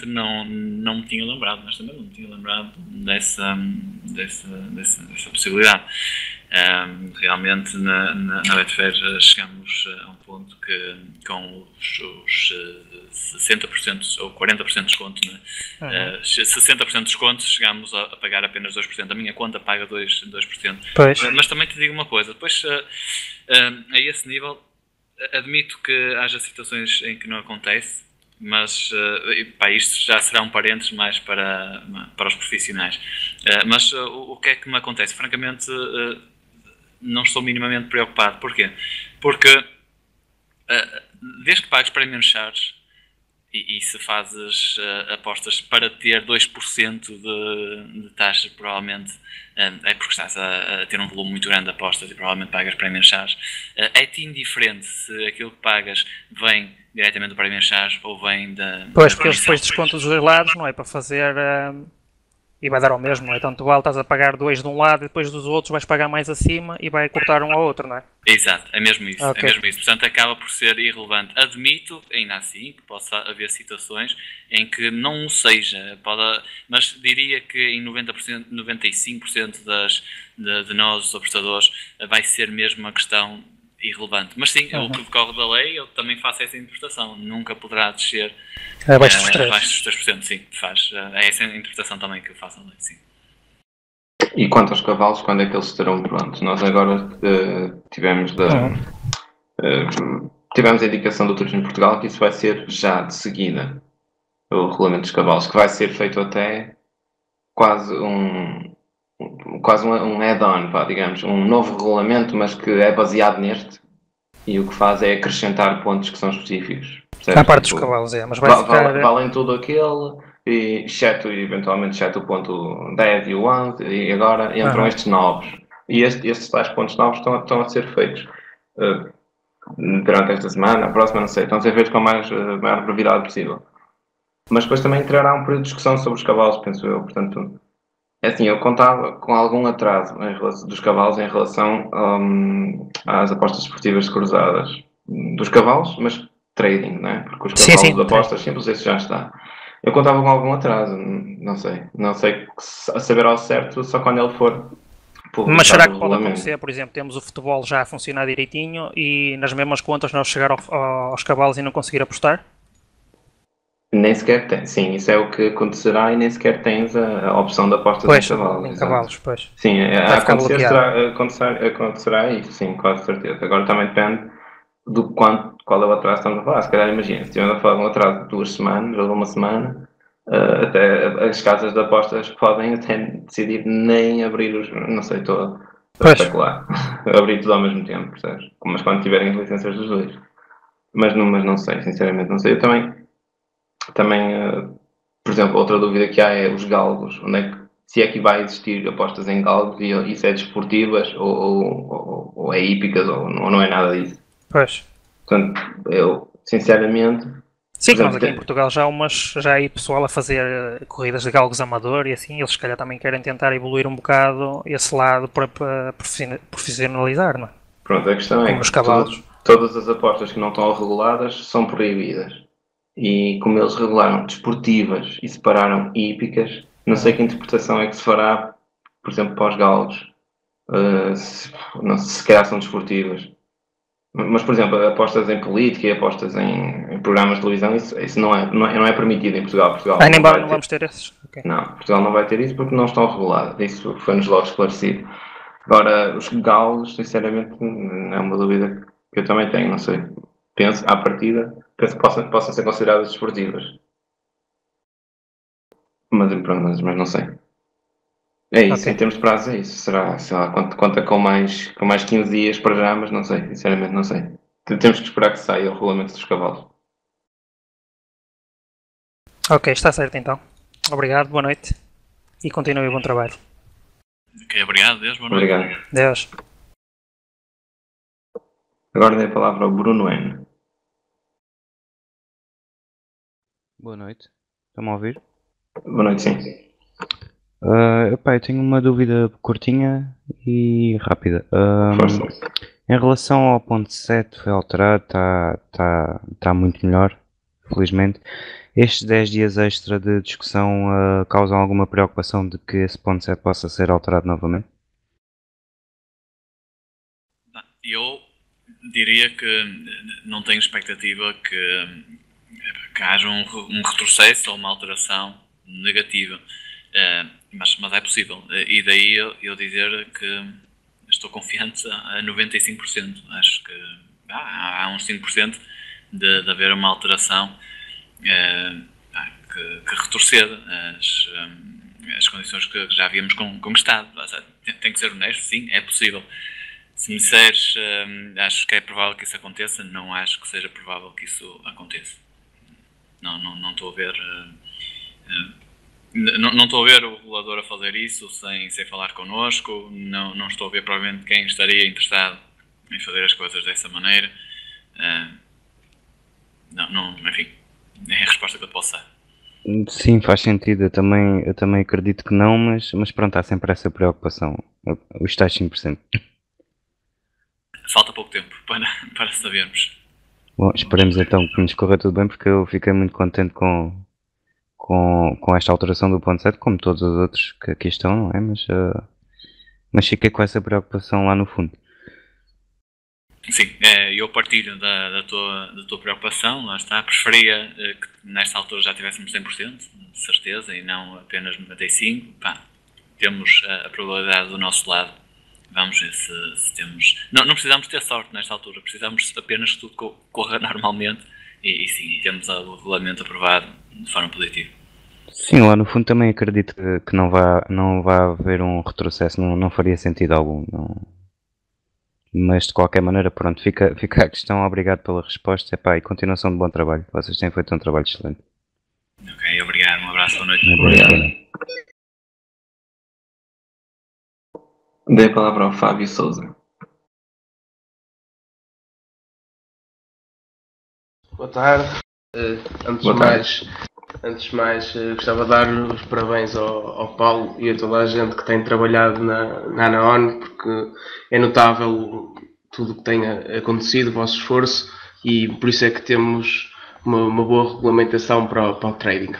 Não me tinha lembrado, mas também não me tinha lembrado dessa possibilidade. Realmente na Betfair chegamos a um ponto que com os 60% ou 40% de desconto, né? 60% de desconto, chegamos a pagar apenas 2%. A minha conta paga 2%. Pois. Mas também te digo uma coisa, depois a esse nível admito que haja situações em que não acontece, mas isto já será um parênteses mais para os profissionais. Mas o que é que me acontece? Francamente, não estou minimamente preocupado. Porquê? Porque desde que pagues prémios charges, E se fazes apostas para ter 2% de taxa, provavelmente é porque estás a ter um volume muito grande de apostas e provavelmente pagas prémios-chave. É-te indiferente se aquilo que pagas vem diretamente do prémio-chave ou vem da... Pois, porque eles depois descontam dos dois lados, não é? Para fazer... e vai dar ao mesmo, não é? Tanto vale estás a pagar 2 de um lado e depois dos outros vais pagar mais acima e vai cortar um ao outro, não é? Exato, é mesmo isso, Okay. é mesmo isso. Portanto, acaba por ser irrelevante. Admito, ainda assim, que possa haver situações em que não o seja, mas diria que em 90%, 95% de nós, os apostadores, vai ser mesmo uma questão irrelevante. Mas sim, o que decorre da lei, eu também faço essa interpretação. Nunca poderá descer Abaixo dos 3%. abaixo dos 3%, sim, faz. É essa a interpretação também que eu faço à lei, sim. E quanto aos cavalos, quando é que eles estarão prontos? Nós agora tivemos a indicação do Turismo de Portugal que isso vai ser já de seguida, o regulamento dos cavalos, que vai ser feito até quase um add-on, digamos, um novo regulamento, mas que é baseado neste, e o que faz é acrescentar pontos que são específicos. À parte dos cavalos, mas vai ficar... Valem tudo aquele, e eventualmente exceto o ponto 10 e o 11, e agora entram estes novos. E estes tais pontos novos estão a ser feitos durante esta semana, a próxima, não sei, estão a ser feitos com a maior brevidade possível. Mas depois também entrará um período de discussão sobre os cavalos, penso eu, portanto... É assim, eu contava com algum atraso dos cavalos em relação às apostas esportivas cruzadas dos cavalos, mas trading, não é? Porque os cavalos de apostas, simples, esse já está. Eu contava com algum atraso, não sei a saber ao certo só quando ele for publicado. Mas será que pode acontecer, por exemplo, temos o futebol já a funcionar direitinho e nas mesmas contas nós chegar aos cavalos e não conseguir apostar? Nem sequer tem, sim, isso é o que acontecerá e nem sequer tens a opção de apostas em cavalos. Em cavalos, pois. Sim, acontecerá isso, sim, quase certeza. Agora também depende qual é o atraso que estamos a falar. Se calhar imagina, se estivermos a falar de um atraso de 2 semanas ou de uma semana, até as casas de apostas podem até decidir nem abrir não sei, estou a especular, abrir tudo ao mesmo tempo, percebes? Mas quando tiverem as licenças dos dois. Mas não sei, sinceramente não sei. Eu também, por exemplo, outra dúvida que há é os galgos. Se é que vai existir apostas em galgos e isso é desportivas ou é hípicas ou não é nada disso. Pois. Portanto, eu, sinceramente... Sim, nós aqui em Portugal já há aí pessoal a fazer corridas de galgos amador e assim, eles se calhar também querem tentar evoluir um bocado esse lado para profissionalizar, não é? Pronto, a questão é que todas as apostas que não estão reguladas são proibidas. E como eles regularam desportivas e separaram hípicas, não sei que interpretação é que se fará, por exemplo, para os galgos. Se calhar são desportivas. Mas, por exemplo, apostas em política e apostas em programas de televisão, isso não é permitido em Portugal. Nem vamos ter esses? Okay. Não, Portugal não vai ter isso porque não estão reguladas. Isso foi-nos logo esclarecido. Agora, os galgos, sinceramente, é uma dúvida que eu também tenho, não sei. Penso, à partida, que possam ser consideradas desportivas. Mas não sei. É isso, em termos de prazo é isso. Será, sei lá, conta com mais 15 dias para já, mas não sei, sinceramente não sei. Temos que esperar que saia o regulamento dos cavalos. Ok, está certo então. Obrigado, boa noite. E continue o bom trabalho. Ok, obrigado, Deus, boa noite. Obrigado. Deus. Agora dei a palavra ao Bruno N. Boa noite. Estão-me a ouvir? Boa noite, sim. Eu tenho uma dúvida curtinha e rápida. Em relação ao ponto 7 foi alterado, está muito melhor, felizmente. Estes 10 dias extra de discussão causam alguma preocupação de que esse ponto 7 possa ser alterado novamente? Eu diria que não tenho expectativa que haja um retrocesso ou uma alteração negativa. Mas é possível. E daí eu dizer que estou confiante a 95%. Acho que há uns 5% de haver uma alteração que retroceda as condições que já havíamos conquistado. Tem que ser honesto, sim, é possível. Se me disseres, acho que é provável que isso aconteça, não acho que seja provável que isso aconteça. Não estou a ver. Não estou a ver o regulador a fazer isso sem falar connosco. Não estou a ver provavelmente quem estaria interessado em fazer as coisas dessa maneira. Enfim, é a resposta que eu posso dar. Sim, faz sentido. Eu também acredito que não, mas pronto, há sempre essa preocupação. Os tais 5%. Falta pouco tempo para sabermos. Bom, esperemos então que nos corra tudo bem, porque eu fiquei muito contente com esta alteração do ponto 7, como todos os outros que aqui estão, não é? Mas fiquei com essa preocupação lá no fundo. Sim, eu partilho da tua preocupação, lá está. Preferia que nesta altura já tivéssemos 100%, de certeza, e não apenas 95%. Temos a probabilidade do nosso lado. Vamos ver se temos... Não precisamos ter sorte nesta altura, precisamos apenas que tudo corra normalmente e sim, temos o regulamento aprovado de forma positiva. Sim, lá no fundo também acredito que não vai haver um retrocesso, não faria sentido algum. Não. Mas de qualquer maneira, pronto, fica a questão. Obrigado pela resposta, e continuação de bom trabalho. Vocês têm feito um trabalho excelente. Ok, obrigado, um abraço, boa noite. Obrigado. Dei a palavra ao Fábio Souza. Boa tarde. Antes de mais, gostava de dar os parabéns ao Paulo e a toda a gente que tem trabalhado na Anaon, porque é notável tudo o que tem acontecido, o vosso esforço, e por isso é que temos uma boa regulamentação para o trading.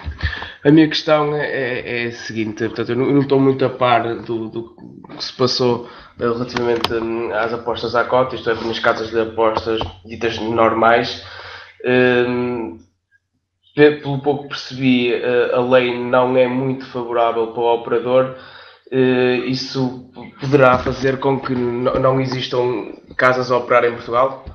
A minha questão é a seguinte, portanto, eu não estou muito a par do que se passou relativamente às apostas à cota, isto é, nas casas de apostas ditas normais. Pelo pouco que percebi, a lei não é muito favorável para o operador. Isso poderá fazer com que não existam casas a operar em Portugal?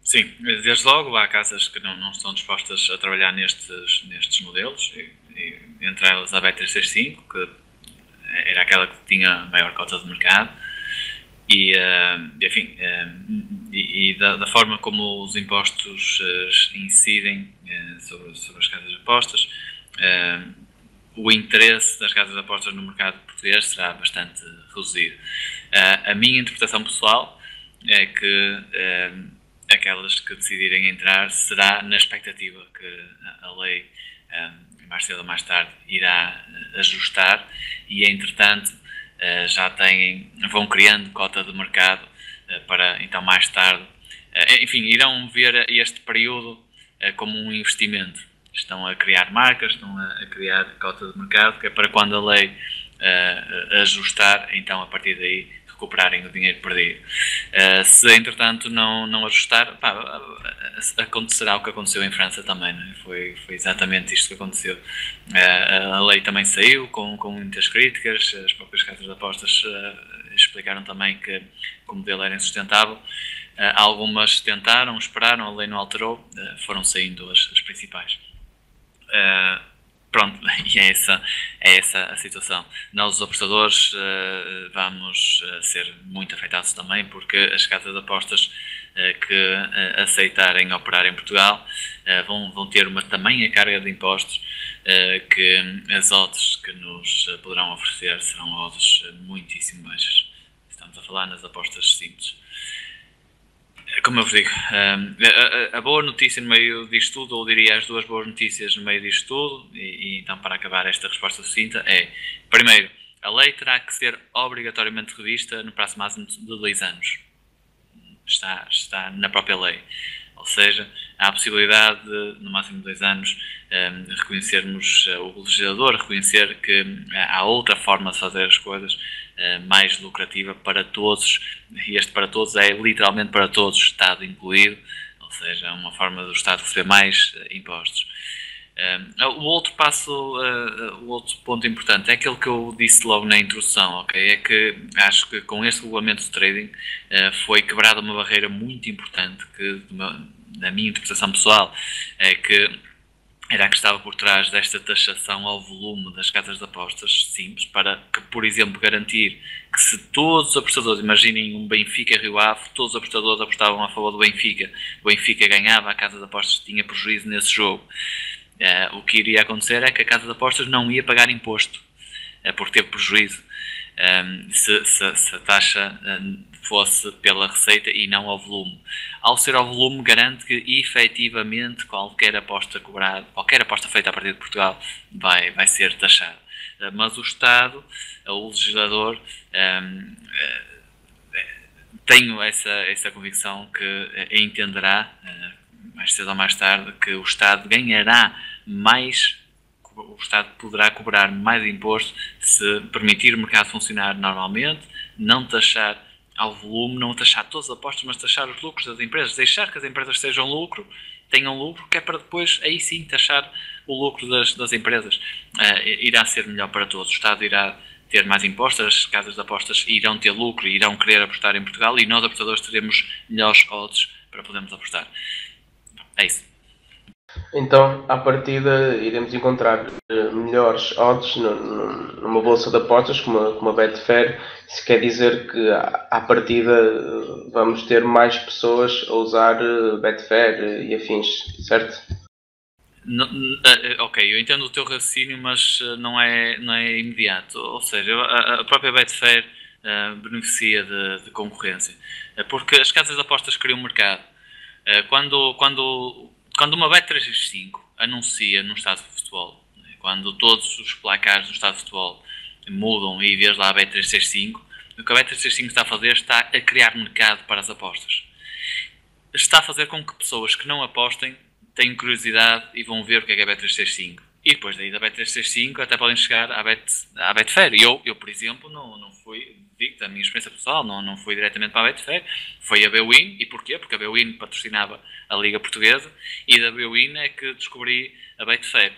Sim, desde logo há casas que não estão dispostas a trabalhar nestes modelos, e entre elas a Bet365, que era aquela que tinha a maior cota de mercado, e enfim, da forma como os impostos incidem sobre as casas de apostas, o interesse das casas de apostas no mercado português será bastante reduzido. A minha interpretação pessoal é que aquelas que decidirem entrar será na expectativa que a lei, mais cedo ou mais tarde, irá ajustar, e entretanto vão criando cota de mercado para então mais tarde, enfim, irão ver este período como um investimento. Estão a criar marcas, estão a criar cota de mercado, que é para quando a lei ajustar, então a partir daí recuperarem o dinheiro perdido. Se entretanto não ajustar, acontecerá o que aconteceu em França também, não é? Foi exatamente isto que aconteceu. A lei também saiu com muitas críticas, as próprias casas de apostas explicaram também que o modelo era insustentável. Algumas tentaram, esperaram, a lei não alterou, foram saindo as principais. Pronto, e é essa a situação. Nós, os apostadores, vamos ser muito afetados também, porque as casas de apostas que aceitarem operar em Portugal vão ter uma tamanha carga de impostos que as odds que nos poderão oferecer serão odds muitíssimo baixas. Estamos a falar nas apostas simples. Como eu vos digo, a boa notícia no meio disto tudo, ou diria as duas boas notícias no meio disto tudo, e então para acabar esta resposta sucinta, é, primeiro, a lei terá que ser obrigatoriamente revista no prazo máximo de 2 anos. Está na própria lei. Ou seja, há a possibilidade de, no máximo de 2 anos, reconhecermos, o legislador reconhecer que há outra forma de fazer as coisas mais lucrativa para todos, e este para todos é literalmente para todos, Estado incluído, ou seja, é uma forma do Estado receber mais impostos. O outro ponto importante é aquele que eu disse logo na introdução, ok? É que acho que com este regulamento de trading foi quebrada uma barreira muito importante que, na minha interpretação pessoal, é que era a que estava por trás desta taxação ao volume das casas de apostas simples, para que, por exemplo, garantir que se todos os apostadores, imaginem um Benfica-Rio Ave, todos os apostadores apostavam a favor do Benfica, o Benfica ganhava, a casa de apostas tinha prejuízo nesse jogo. O que iria acontecer é que a casa de apostas não ia pagar imposto, porque teve prejuízo, se a taxa fosse pela receita e não ao volume. Ao ser ao volume, garante que efetivamente qualquer aposta cobrada, qualquer aposta feita a partir de Portugal vai ser taxada. Mas o Estado, o legislador, tenho essa convicção que entenderá, mais cedo ou mais tarde, que o Estado ganhará mais, o Estado poderá cobrar mais imposto se permitir o mercado funcionar normalmente, não taxar ao volume, não taxar todas as apostas, mas taxar os lucros das empresas, deixar que as empresas tenham lucro, que é para depois, aí sim, taxar o lucro das empresas. Irá ser melhor para todos. O Estado irá ter mais impostos, as casas de apostas irão ter lucro, irão querer apostar em Portugal e nós, apostadores, teremos melhores odds para podermos apostar. É isso. Então, à partida, iremos encontrar melhores odds numa bolsa de apostas como a Betfair. Isso quer dizer que, à partida, vamos ter mais pessoas a usar Betfair e afins, certo? Ok, eu entendo o teu raciocínio, mas não é imediato. Ou seja, a própria Betfair beneficia de concorrência, porque as casas de apostas criam um mercado. Quando uma Bet365 anuncia num estádio de futebol, quando todos os placares do estádio de futebol mudam e vês lá a Bet365, o que a Bet365 está a fazer, está a criar mercado para as apostas. Está a fazer com que pessoas que não apostem tenham curiosidade e vão ver o que é a Bet365. E depois daí da Bet365 até podem chegar à Betfair. Eu, por exemplo, não fui, digo da minha experiência pessoal, não fui diretamente para a Betfair, foi a Bwin. E porquê? Porque a Bwin patrocinava a Liga Portuguesa e da Bwin é que descobri a Betfair.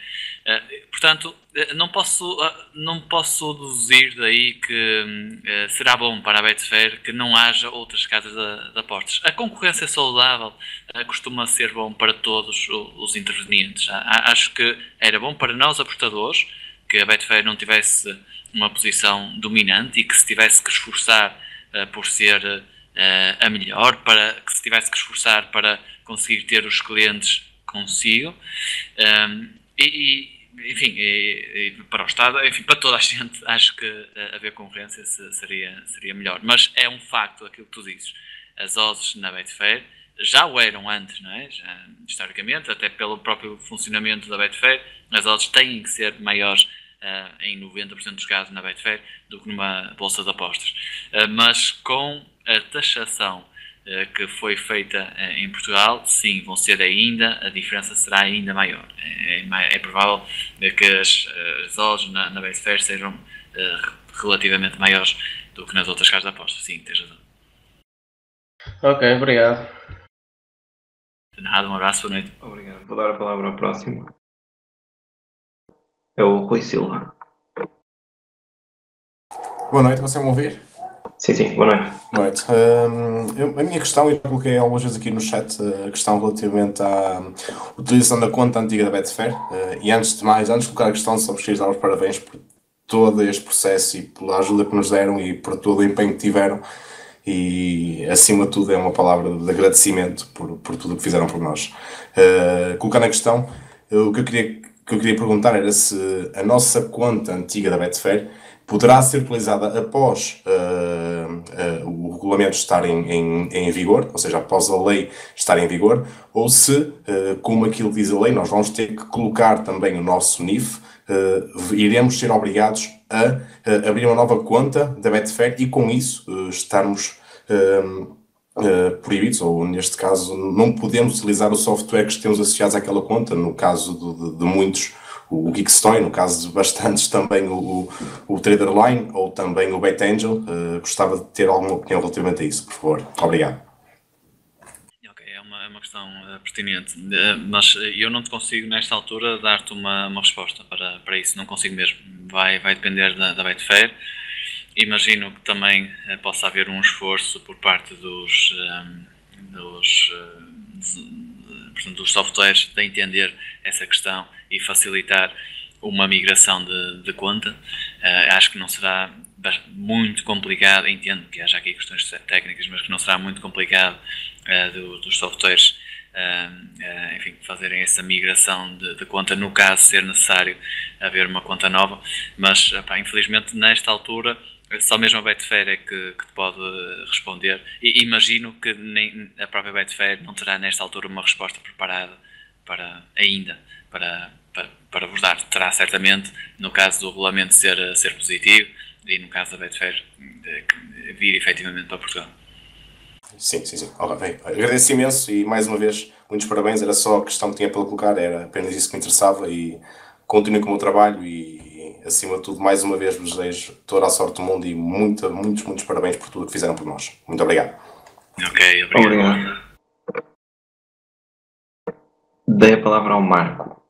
Portanto, não posso deduzir daí que será bom para a Betfair que não haja outras casas de apostas. A concorrência saudável costuma ser bom para todos os intervenientes. Acho que era bom para nós, apostadores, que a Betfair não tivesse uma posição dominante e que se tivesse que esforçar por ser a melhor, que se tivesse que esforçar para conseguir ter os clientes consigo. Enfim, para o Estado, enfim, para toda a gente, acho que haver concorrência seria melhor. Mas é um facto aquilo que tu dizes. As odds na Betfair já o eram antes, não é? Já, historicamente, até pelo próprio funcionamento da Betfair, as odds têm que ser maiores em 90% dos casos na Betfair do que numa bolsa de apostas. Mas com a taxação que foi feita em Portugal, sim, a diferença será ainda maior. É provável que as odds na Betfair sejam relativamente maiores do que nas outras casas de apostas. Sim, tens razão. Ok, obrigado. De nada, um abraço, boa noite. Obrigado. Vou dar a palavra ao próximo. É o Rui Silva. Boa noite, conseguem ouvir? Sim, boa noite. Boa noite. A minha questão, eu já coloquei algumas vezes aqui no chat, a questão relativamente à utilização da conta antiga da Betfair. E antes de colocar a questão, só vos queria dar os parabéns por todo este processo e pela ajuda que nos deram e por todo o empenho que tiveram. E, acima de tudo, é uma palavra de agradecimento por tudo o que fizeram por nós. Colocando a questão, o que eu queria perguntar era se a nossa conta antiga da Betfair poderá ser utilizada após o regulamento estar em vigor, ou seja, após a lei estar em vigor, ou se, como aquilo diz a lei, nós vamos ter que colocar também o nosso NIF, iremos ser obrigados a abrir uma nova conta da Betfair e com isso estarmos proibidos, ou neste caso não podemos utilizar o software que temos associados àquela conta, no caso de muitos o Geekstoy, no caso de bastantes também o Traderline ou também o BetAngel. Gostava de ter alguma opinião relativamente a isso, por favor. Obrigado. Ok, é uma questão pertinente, mas eu não te consigo nesta altura dar-te uma resposta para isso, não consigo mesmo. Vai depender da Betfair. Imagino que também possa haver um esforço por parte dos portanto, dos softwares de entender essa questão e facilitar uma migração de conta. Acho que não será muito complicado, entendo que haja aqui questões técnicas, mas que não será muito complicado dos softwares enfim, fazerem essa migração de conta, no caso ser necessário haver uma conta nova, mas infelizmente nesta altura só mesmo a Betfair é que te pode responder, e imagino que nem a própria Betfair não terá nesta altura uma resposta preparada para vos dar. Terá certamente, no caso do regulamento ser positivo e no caso da Betfair vir efetivamente para Portugal. Sim. Ok, bem. Agradeço imenso e mais uma vez muitos parabéns. Era só a questão que tinha para colocar, era apenas isso que me interessava, e continuo com o meu trabalho e acima de tudo mais uma vez vos desejo toda a sorte do mundo e muitos parabéns por tudo que fizeram por nós. Muito obrigado. Ok, obrigado. Dei a palavra ao Marco.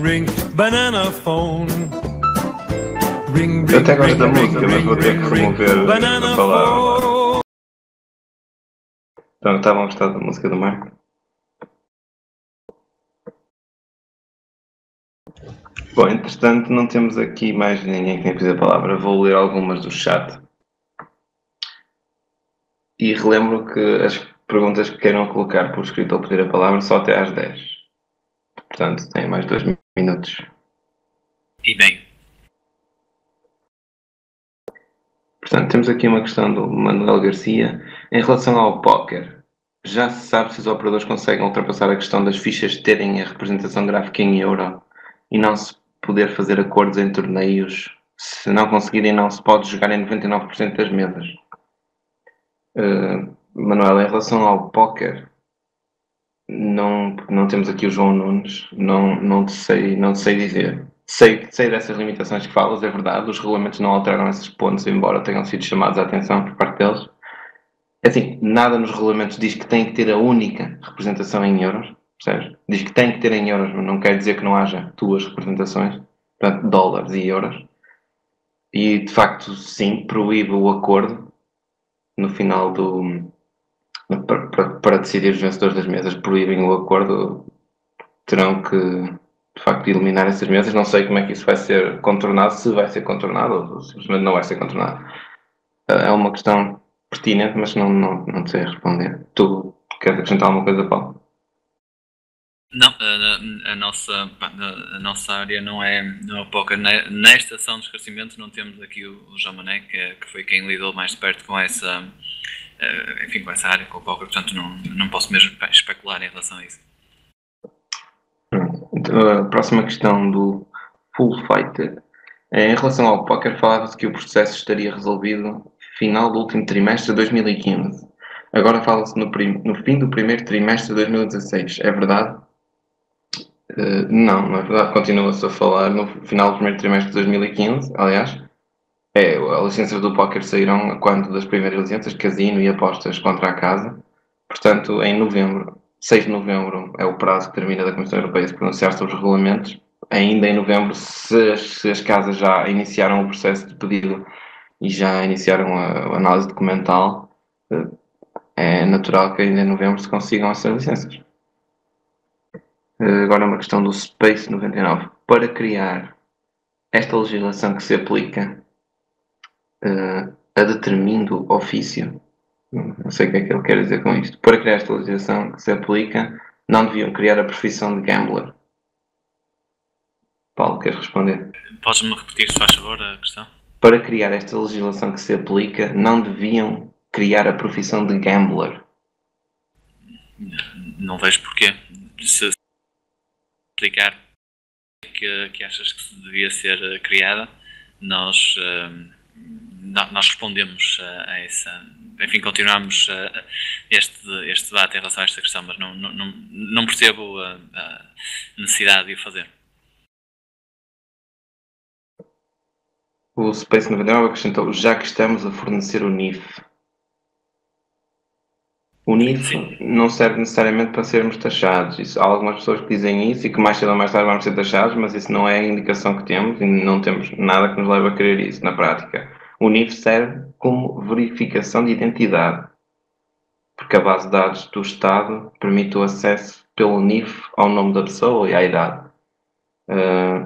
Ring, banana phone. Eu até gosto da música, mas vou ter que remover a palavra. Então, estavam a gostar da música do Marco? Bom, entretanto, não temos aqui mais ninguém que tenha pedido a palavra. Vou ler algumas do chat. E relembro que as perguntas que queiram colocar por escrito ou pedir a palavra só até às 10. Portanto, tem mais 2 minutos. E bem. Portanto, temos aqui uma questão do Manuel Garcia. Em relação ao póquer, já se sabe se os operadores conseguem ultrapassar a questão das fichas terem a representação gráfica em euro e não se poder fazer acordos em torneios? Se não conseguirem, não se pode jogar em 99% das mesas. Manuel, em relação ao póquer, não temos aqui o João Nunes, não te sei dizer. Sei dessas limitações que falas, é verdade, os regulamentos não alteraram esses pontos, embora tenham sido chamados à atenção por parte deles. É assim, nada nos regulamentos diz que tem que ter a única representação em euros, percebes? Diz que tem que ter em euros, mas não quer dizer que não haja duas representações, portanto, dólares e euros. E, de facto, sim, proíbe o acordo no final para decidir os vencedores das mesas, proíbem o acordo, terão que, de facto, eliminar essas mesas. Não sei como é que isso vai ser contornado, se vai ser contornado ou simplesmente não vai ser contornado. É uma questão pertinente, mas não sei responder. Tu queres acrescentar alguma coisa, Paulo? Não, a nossa área não é o póquer. Nesta ação de esclarecimento não temos aqui o João Mané, que foi quem lidou mais de perto com essa, enfim, com essa área, com o póquer, portanto não posso mesmo especular em relação a isso. A próxima questão do Full Fighter. Em relação ao póquer, falava-se que o processo estaria resolvido final do último trimestre de 2015. Agora fala-se no fim do primeiro trimestre de 2016. É verdade? Não é verdade. Continua-se a falar no final do primeiro trimestre de 2015. Aliás, as licenças do póquer saíram quando das primeiras licenças, casino e apostas contra a casa. Portanto, em novembro, 6 de novembro é o prazo que termina da Comissão Europeia se pronunciar sobre os regulamentos. Ainda em novembro, se as casas já iniciaram o processo de pedido e já iniciaram a análise documental, é natural que ainda em novembro se consigam essas licenças. Agora uma questão do Space 99. Para criar esta legislação que se aplica a determinado ofício, não sei o que é que ele quer dizer com isto. Para criar esta legislação que se aplica, não deviam criar a profissão de gambler. Paulo, queres responder? Podes-me repetir, se faz favor, a questão? Para criar esta legislação que se aplica, não deviam criar a profissão de gambler. Não vejo porquê. Se aplicar que achas que devia ser criada, nós respondemos a essa. Enfim, continuamos este debate em relação a esta questão, mas não percebo a necessidade de o fazer. O Space 99 acrescentou: já que estamos a fornecer o NIF. O NIF não serve necessariamente para sermos taxados. Há algumas pessoas que dizem isso e que mais cedo ou mais tarde vamos ser taxados, mas isso não é a indicação que temos e não temos nada que nos leve a querer isso na prática. O NIF serve como verificação de identidade, porque a base de dados do Estado permite o acesso pelo NIF ao nome da pessoa e à idade. É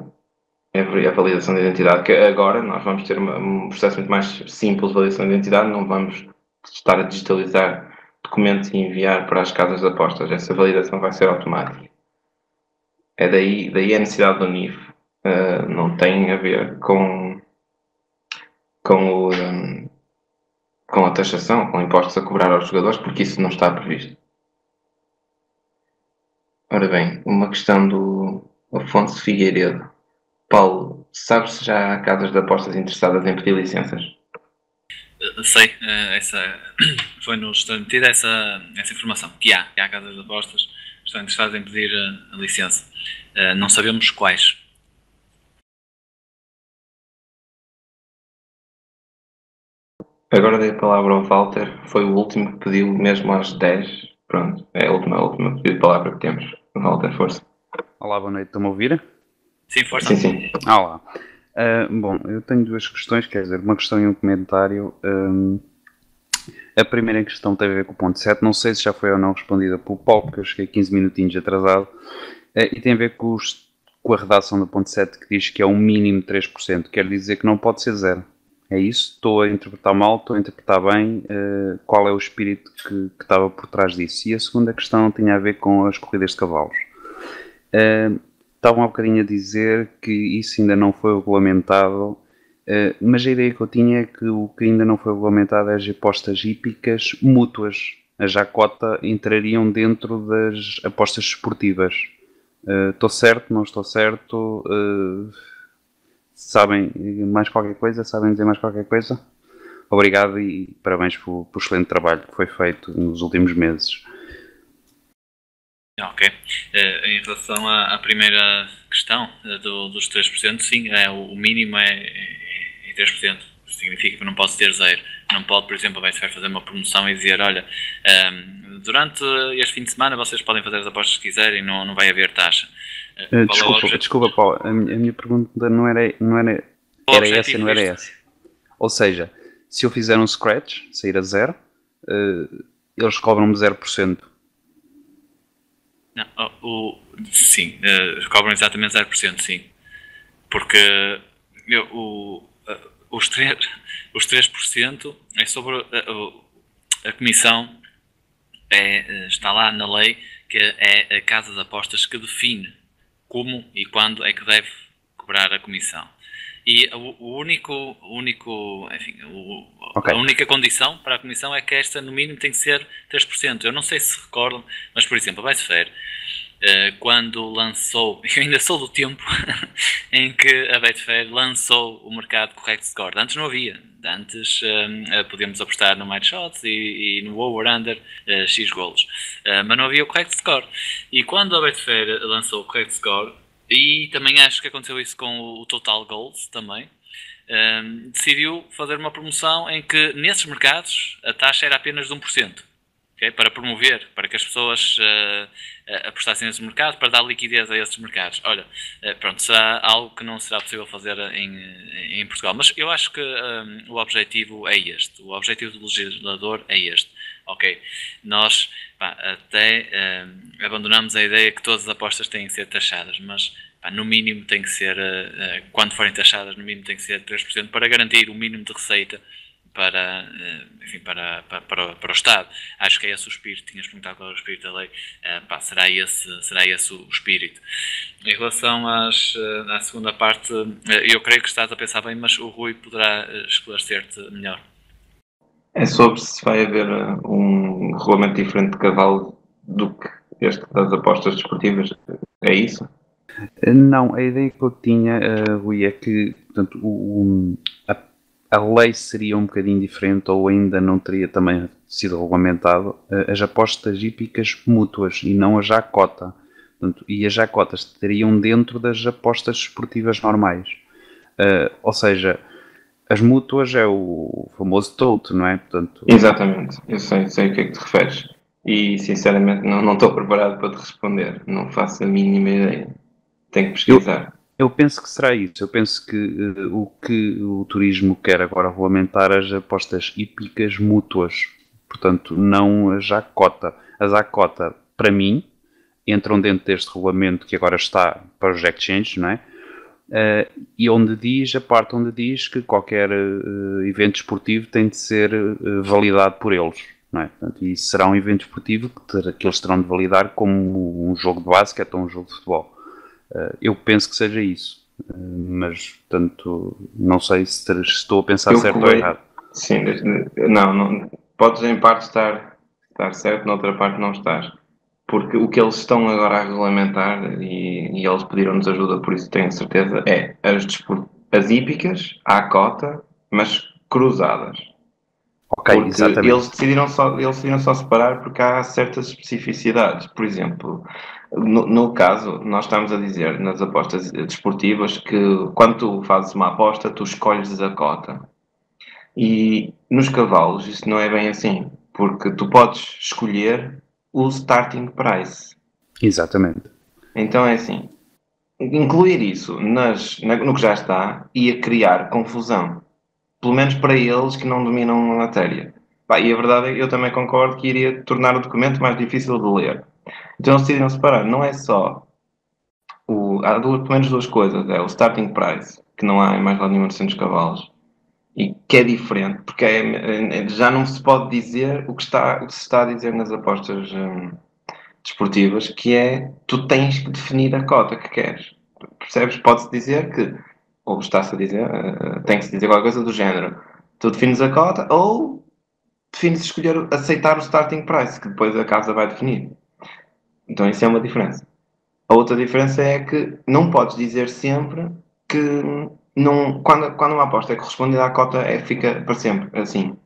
a validação de identidade, que agora nós vamos ter um processo muito mais simples de validação de identidade, não vamos estar a digitalizar documentos e enviar para as casas de apostas. Essa validação vai ser automática. É daí a necessidade do NIF. Não tem a ver com a taxação, com impostos a cobrar aos jogadores, porque isso não está previsto. Ora bem, uma questão do Afonso Figueiredo. Paulo, sabes se já há casas de apostas interessadas em pedir licenças? Sei, foi-nos transmitida essa informação, que há casas de apostas que estão interessadas em pedir a licença. Não sabemos quais. Agora dei a palavra ao Walter, foi o último que pediu mesmo às 10. Pronto, é a última pedido de palavra que temos. Walter, força. Olá, boa noite, estão-me a ouvir? Sim, força. Sim. Olá. Bom, eu tenho duas questões, quer dizer, uma questão e um comentário. A primeira questão tem a ver com o ponto 7, não sei se já foi ou não respondida pelo Paulo, porque eu cheguei 15 minutinhos atrasado, e tem a ver com a redação do ponto 7 que diz que é um mínimo de 3%, quer dizer que não pode ser zero. É isso? Estou a interpretar mal, estou a interpretar bem? Qual é o espírito que estava por trás disso? E a segunda questão tinha a ver com as corridas de cavalos. Estavam há bocadinho a dizer que isso ainda não foi regulamentado, mas a ideia que eu tinha é que o que ainda não foi regulamentado é as apostas hípicas mútuas. A jacota entrariam dentro das apostas esportivas. Estou certo? Não estou certo? Sabem mais qualquer coisa? Sabem dizer mais qualquer coisa? Obrigado e parabéns pelo excelente trabalho que foi feito nos últimos meses. Ok. Em relação à primeira questão dos 3%, sim, o mínimo é 3%. Significa que não pode ter zero. Não pode, por exemplo, a Betfair fazer uma promoção e dizer, olha, durante este fim de semana vocês podem fazer as apostas que quiserem e não vai haver taxa. Desculpa, Paulo, a minha pergunta não era essa. Ou seja, se eu fizer um scratch, sair a zero, eles cobram-me 0%. Não, sim, cobram exatamente 0%, sim. Porque os 3% é sobre a comissão, está lá na lei, que é a casa de apostas que define como e quando é que deve cobrar a comissão. E a única condição para a comissão é que esta, no mínimo, tem que ser 3%. Eu não sei se recordam, mas, por exemplo, a Betfair, quando lançou, eu ainda sou do tempo em que a Betfair lançou o mercado Correct Score. Antes não havia. Antes podíamos apostar no Match Shots e no Over-Under X golos. Mas não havia o Correct Score. E quando a Betfair lançou o Correct Score, e também acho que aconteceu isso com o Total Goals também, decidiu fazer uma promoção em que nesses mercados a taxa era apenas de 1%. Okay? Para promover, para que as pessoas apostassem nesses mercados, para dar liquidez a esses mercados. Olha, pronto, será algo que não será possível fazer em Portugal. Mas eu acho que o objetivo é este. O objetivo do legislador é este. Ok, nós até abandonamos a ideia que todas as apostas têm que ser taxadas, mas no mínimo tem que ser, quando forem taxadas, no mínimo tem que ser 3% para garantir o mínimo de receita para o Estado. Acho que é esse o espírito. Tinhas perguntado qual é o espírito da lei. Será esse o espírito. Em relação à segunda parte, eu creio que estás a pensar bem, mas o Rui poderá esclarecer-te melhor. É sobre se vai haver um regulamento diferente de cavalo do que este das apostas desportivas. É isso? Não, a ideia que eu tinha, Rui, é que portanto, a lei seria um bocadinho diferente ou ainda não teria também sido regulamentado as apostas hípicas mútuas e não a jacota. Portanto, e as jacotas estariam dentro das apostas esportivas normais. Ou seja, as mútuas é o famoso tote, não é? Portanto, exatamente, eu sei o que é que te referes. E sinceramente não estou preparado para te responder. Não faço a mínima ideia. Tenho que pesquisar. Eu penso que será isso. Eu penso que o que o turismo quer agora regulamentar as apostas hípicas mútuas. Portanto, não a jacota. A jacota, para mim, entram dentro deste regulamento que agora está para os exchanges, não é? E a parte onde diz que qualquer evento esportivo tem de ser validado por eles, não é? Portanto, e será um evento esportivo que eles terão de validar como um jogo de basquete ou um jogo de futebol. Eu penso que seja isso, mas, portanto, não sei se estou a pensar certo ou errado. Sim, não, podes em parte estar certo, noutra parte não estás. Porque o que eles estão agora a regulamentar, e eles pediram-nos ajuda, por isso tenho certeza, é as hípicas à cota, mas cruzadas. Ok, porque exatamente. eles decidiram só separar porque há certas especificidades. Por exemplo, no caso, nós estamos a dizer nas apostas desportivas que quando tu fazes uma aposta, tu escolhes a cota. E nos cavalos isso não é bem assim, porque tu podes escolher o starting price. Exatamente. Então é assim, incluir isso no que já está ia criar confusão. Pelo menos para eles que não dominam a matéria. E a verdade é que eu também concordo que iria tornar o documento mais difícil de ler. Então eles decidiram separar. Não é só há pelo menos duas coisas. É o starting price, que não há em mais lado nenhum de 200 cavalos. E que é diferente, porque já não se pode dizer o que se está a dizer nas apostas desportivas, que é tu tens que definir a cota que queres. Percebes? Pode-se dizer que, ou está-se a dizer, tem que se dizer qualquer coisa do género. Tu defines a cota ou defines aceitar o starting price, que depois a casa vai definir. Então isso é uma diferença. A outra diferença é que não podes dizer sempre que quando uma aposta é correspondida à cota fica para sempre assim.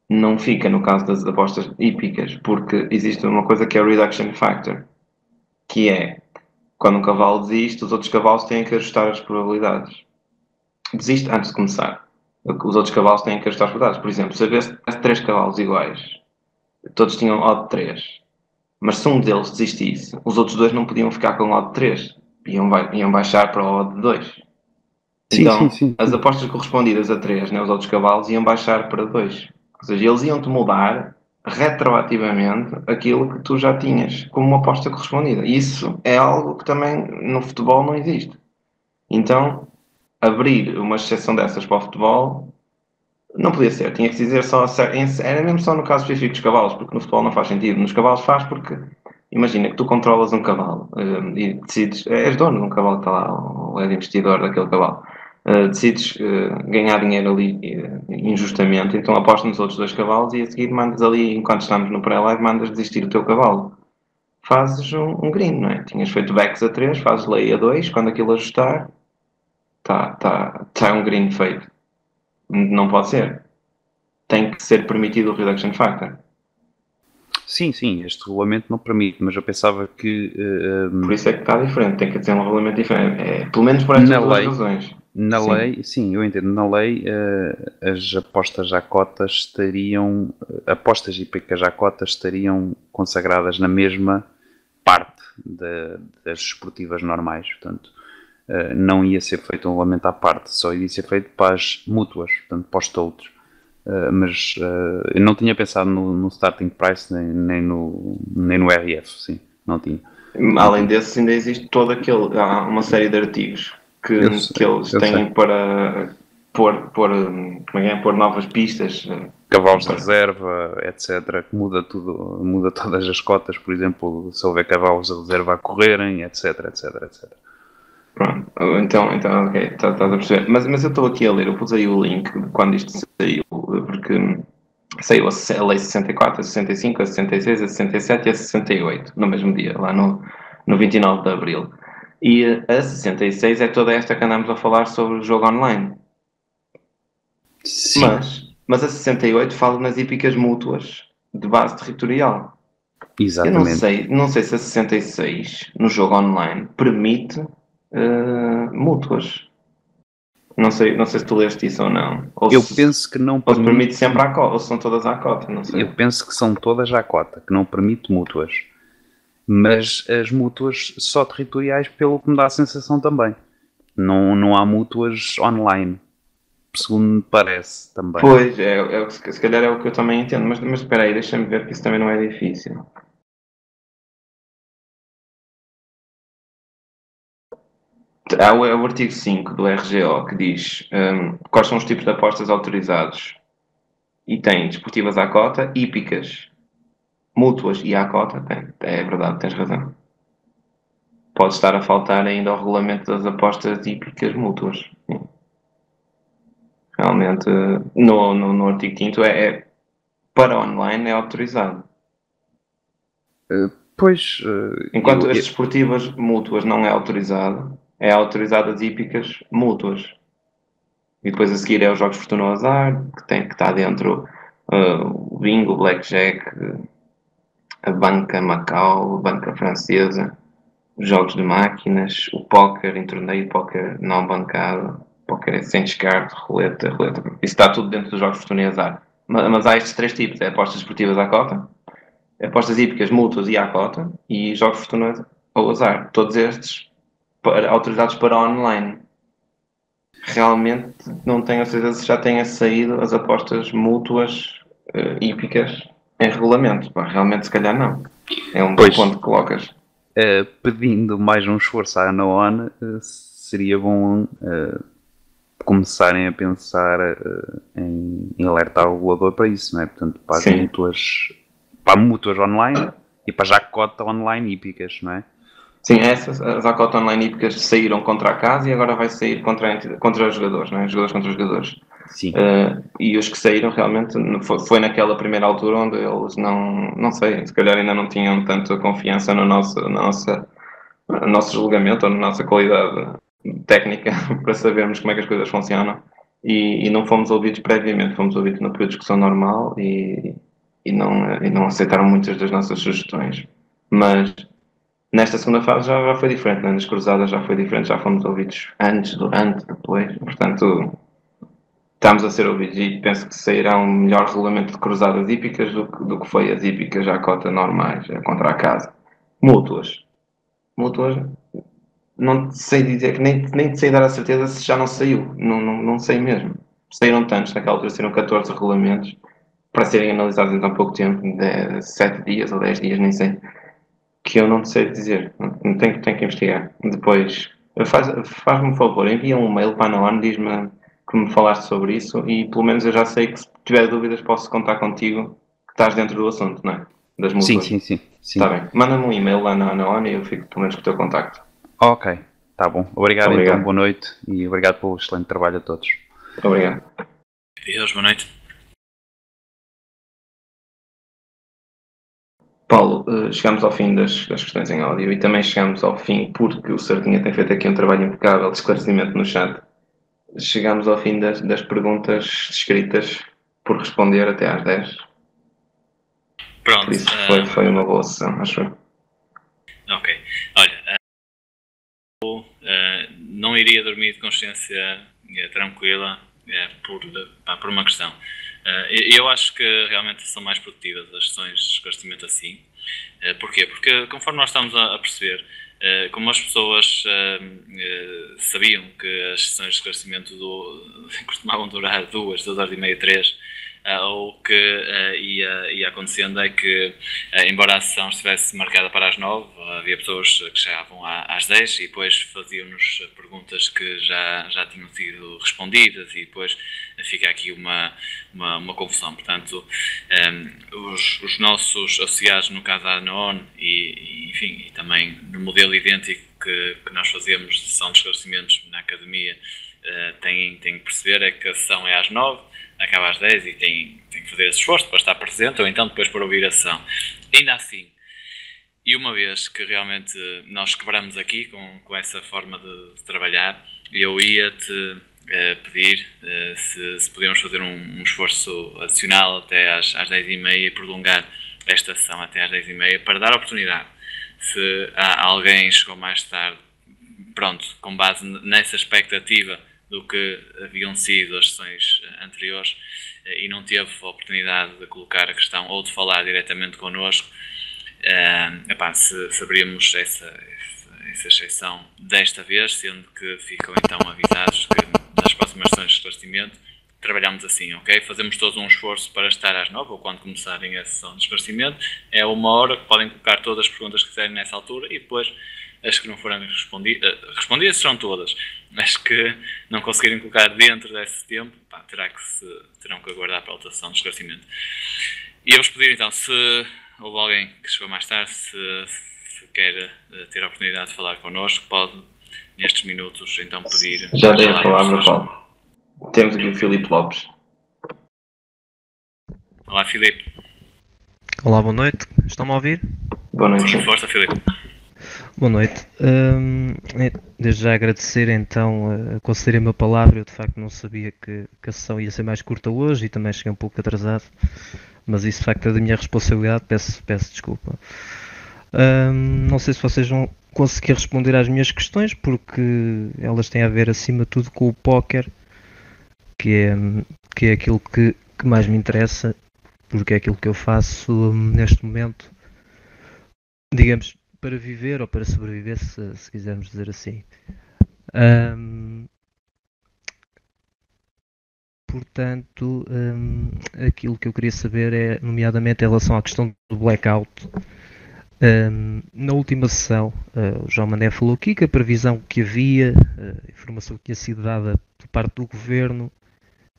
Não fica no caso das apostas hípicas, porque existe uma coisa que é o reduction factor, que é quando um cavalo desiste, os outros cavalos têm que ajustar as probabilidades. Desiste antes de começar. Os outros cavalos têm que ajustar as probabilidades. Por exemplo, se houvesse 3 cavalos iguais, todos tinham odd 3. Mas se um deles desistisse, os outros 2 não podiam ficar com odd 3. Iam baixar para o odd 2. Então, sim. as apostas correspondidas a 3, né, os outros cavalos, iam baixar para 2. Ou seja, eles iam-te mudar retroativamente aquilo que tu já tinhas como uma aposta correspondida. Isso é algo que também no futebol não existe. Então, abrir uma exceção dessas para o futebol não podia ser. Tinha que dizer só... Era mesmo só no caso específico dos cavalos, porque no futebol não faz sentido. Nos cavalos faz porque... Imagina que tu controlas um cavalo e decides... És dono de um cavalo que está lá, ou és investidor daquele cavalo. Decides ganhar dinheiro ali injustamente, então apostas nos outros 2 cavalos e a seguir mandas ali, enquanto estamos no pré-live, mandas desistir o teu cavalo. Fazes um green, não é? Tinhas feito backs a 3, fazes lay a 2, quando aquilo ajustar, tá um green feito. Não pode ser. Tem que ser permitido o reduction factor. Sim, este regulamento não permite, mas eu pensava que... Por isso é que está diferente, tem que ter um regulamento diferente. Pelo menos por estas duas razões. Na lei, sim, eu entendo. Na lei, as apostas à cotas estariam... Apostas hípicas à cotas estariam consagradas na mesma parte das esportivas normais. Portanto, não ia ser feito um regulamento à parte, só ia ser feito para as mútuas, portanto, para os todos. Mas eu não tinha pensado no starting price nem no RF, sim, não tinha. Além desse, ainda existe há uma série de artigos que eles têm para pôr novas pistas, cavalos de reserva, etc, que muda tudo, muda todas as cotas, por exemplo, se houver cavalos de reserva a correrem, etc. Pronto, então ok, estás a perceber. Mas eu estou aqui a ler, eu pus aí o link quando isto saiu, porque saiu a lei 64, a 65, a 66, a 67 e a 68, no mesmo dia, lá no 29 de Abril. E a 66 é toda esta que andamos a falar sobre o jogo online. Sim. Mas a 68 fala nas hípicas mútuas de base territorial. Exatamente. Eu não sei se a 66 no jogo online permite mútuas. Não sei se tu leste isso ou não. Eu penso que não Ou se permite sempre à cota, ou se são todas à cota, não sei. Eu penso que são todas à cota, que não permite mútuas. Mas as mútuas só territoriais, pelo que me dá a sensação também. Não há mútuas online, segundo me parece também. Pois, se calhar é o que eu também entendo, mas espera aí, deixa-me ver que isso também não é difícil. Há o artigo 5 do RGO que diz quais são os tipos de apostas autorizados. E tem desportivas à cota, hípicas, mútuas e à cota. É verdade, tens razão. Pode estar a faltar ainda o regulamento das apostas hípicas mútuas. Sim. Realmente, no artigo 5º para online é autorizado. Pois. Enquanto as desportivas mútuas não é autorizado, é autorizado as hípicas mútuas. E depois a seguir é os jogos Fortuna ao Azar, que está dentro o bingo, o blackjack, a banca Macau, a banca francesa, os jogos de máquinas, o póquer em torneio, póquer não bancado, póquer sem descarte, roleta. Isso está tudo dentro dos jogos Fortuna e Azar. Mas há estes 3 tipos, é apostas esportivas à cota, apostas hípicas mútuas e à cota, e jogos Fortuna ao Azar. Todos estes autorizados para online. Realmente não tenho a certeza se já tenha saído as apostas mútuas hípicas em regulamento. Realmente se calhar não. É um bom ponto que colocas. Pedindo mais um esforço à ANAON, seria bom começarem a pensar em alertar o regulador para isso, não é? Portanto, para as mútuas online e para já cota online hípicas, não é? Sim, as cota online hípicas saíram contra a casa e agora vai sair contra os jogadores, não é? Jogadores contra os jogadores. Sim. E os que saíram realmente foi naquela primeira altura onde eles não sei, se calhar ainda não tinham tanta confiança no nosso julgamento ou na nossa qualidade técnica para sabermos como é que as coisas funcionam e não fomos ouvidos previamente, fomos ouvidos no período de discussão normal e não aceitaram muitas das nossas sugestões. Mas nesta segunda fase já foi diferente, nas cruzadas já foi diferente, já fomos ouvidos antes, durante, depois, portanto estamos a ser ouvidos e penso que sairá um melhor regulamento de cruzadas hípicas do que foi as hípicas à cota normais, contra a casa. Mútuas, não sei dizer, que nem sei dar a certeza se já não saiu, não sei mesmo. Saíram tantos, naquela altura saíram 14 regulamentos para serem analisados em tão pouco tempo, 7 dias ou 10 dias, nem sei, que eu não sei dizer, tenho que investigar. Depois, faz-me um favor, envia um mail para a ANAON, diz-me que me falaste sobre isso e pelo menos eu já sei que se tiver dúvidas posso contar contigo, que estás dentro do assunto, não é? Das mútuas. Sim. Está bem, manda-me um e-mail lá na ANAON e eu fico pelo menos com o teu contacto. Ok, está bom. Obrigado então, boa noite e obrigado pelo excelente trabalho a todos. Obrigado. Deus, boa noite. Paulo, chegamos ao fim das questões em áudio e também chegamos ao fim, porque o Sardinha tem feito aqui um trabalho impecável de esclarecimento no chat. Chegamos ao fim das perguntas escritas por responder até às 10. Pronto. Por isso foi uma boa sessão, acho eu. Ok. Olha, não iria dormir de consciência tranquila por uma questão. Eu acho que realmente são mais produtivas as sessões de esclarecimento assim. Porquê? Porque conforme nós estamos a perceber, como as pessoas sabiam que as sessões de esclarecimento costumavam durar 2 horas e meia, 3, o que ia acontecendo é que, embora a sessão estivesse marcada para as 9, havia pessoas que chegavam às 10 e depois faziam-nos perguntas que já tinham sido respondidas e depois fica aqui uma confusão. Portanto, os nossos associados, no caso da ANAON e também no modelo idêntico que nós fazemos de sessão de esclarecimentos na academia, têm que perceber é que a sessão é às 9, acaba às 10 e tem que fazer esse esforço para estar presente ou então depois para ouvir a sessão. Ainda assim, e uma vez que realmente nós quebramos aqui com essa forma de trabalhar, eu ia-te pedir se podíamos fazer um esforço adicional até às 10h30 e prolongar esta sessão até às 10h30 para dar oportunidade. Se alguém chegou mais tarde, pronto, com base nessa expectativa, do que haviam sido as sessões anteriores e não teve a oportunidade de colocar a questão ou de falar diretamente connosco, se abrimos essa exceção desta vez, sendo que ficam então avisados que nas próximas sessões de esclarecimento trabalhamos assim, ok? Fazemos todos um esforço para estar às 9 ou quando começarem a sessão de esclarecimento, é 1 hora que podem colocar todas as perguntas que quiserem nessa altura e depois as que não forem respondidas serão todas, mas que não conseguirem colocar dentro desse tempo, terão que aguardar para a outra sessão de esclarecimento. E eu vos pedir então, se houve alguém que chegou mais tarde, se quer ter a oportunidade de falar connosco, pode nestes minutos então pedir... Já dei a palavra, Paulo. Temos aqui o Filipe Lopes. Olá, Filipe. Olá, boa noite. Estão-me a ouvir? Boa noite. Sim, força, Filipe. Boa noite. Desde já agradecer então, concederem a minha palavra. Eu de facto não sabia que a sessão ia ser mais curta hoje e também cheguei um pouco atrasado, mas isso de facto é da minha responsabilidade, peço desculpa. Não sei se vocês vão conseguir responder às minhas questões, porque elas têm a ver acima de tudo com o póquer, que é aquilo que mais me interessa, porque é aquilo que eu faço neste momento, digamos, para viver ou para sobreviver, se quisermos dizer assim. Portanto, aquilo que eu queria saber é, nomeadamente, em relação à questão do blackout. Na última sessão, o João Mané falou aqui que a previsão que havia, a informação que tinha sido dada por parte do Governo,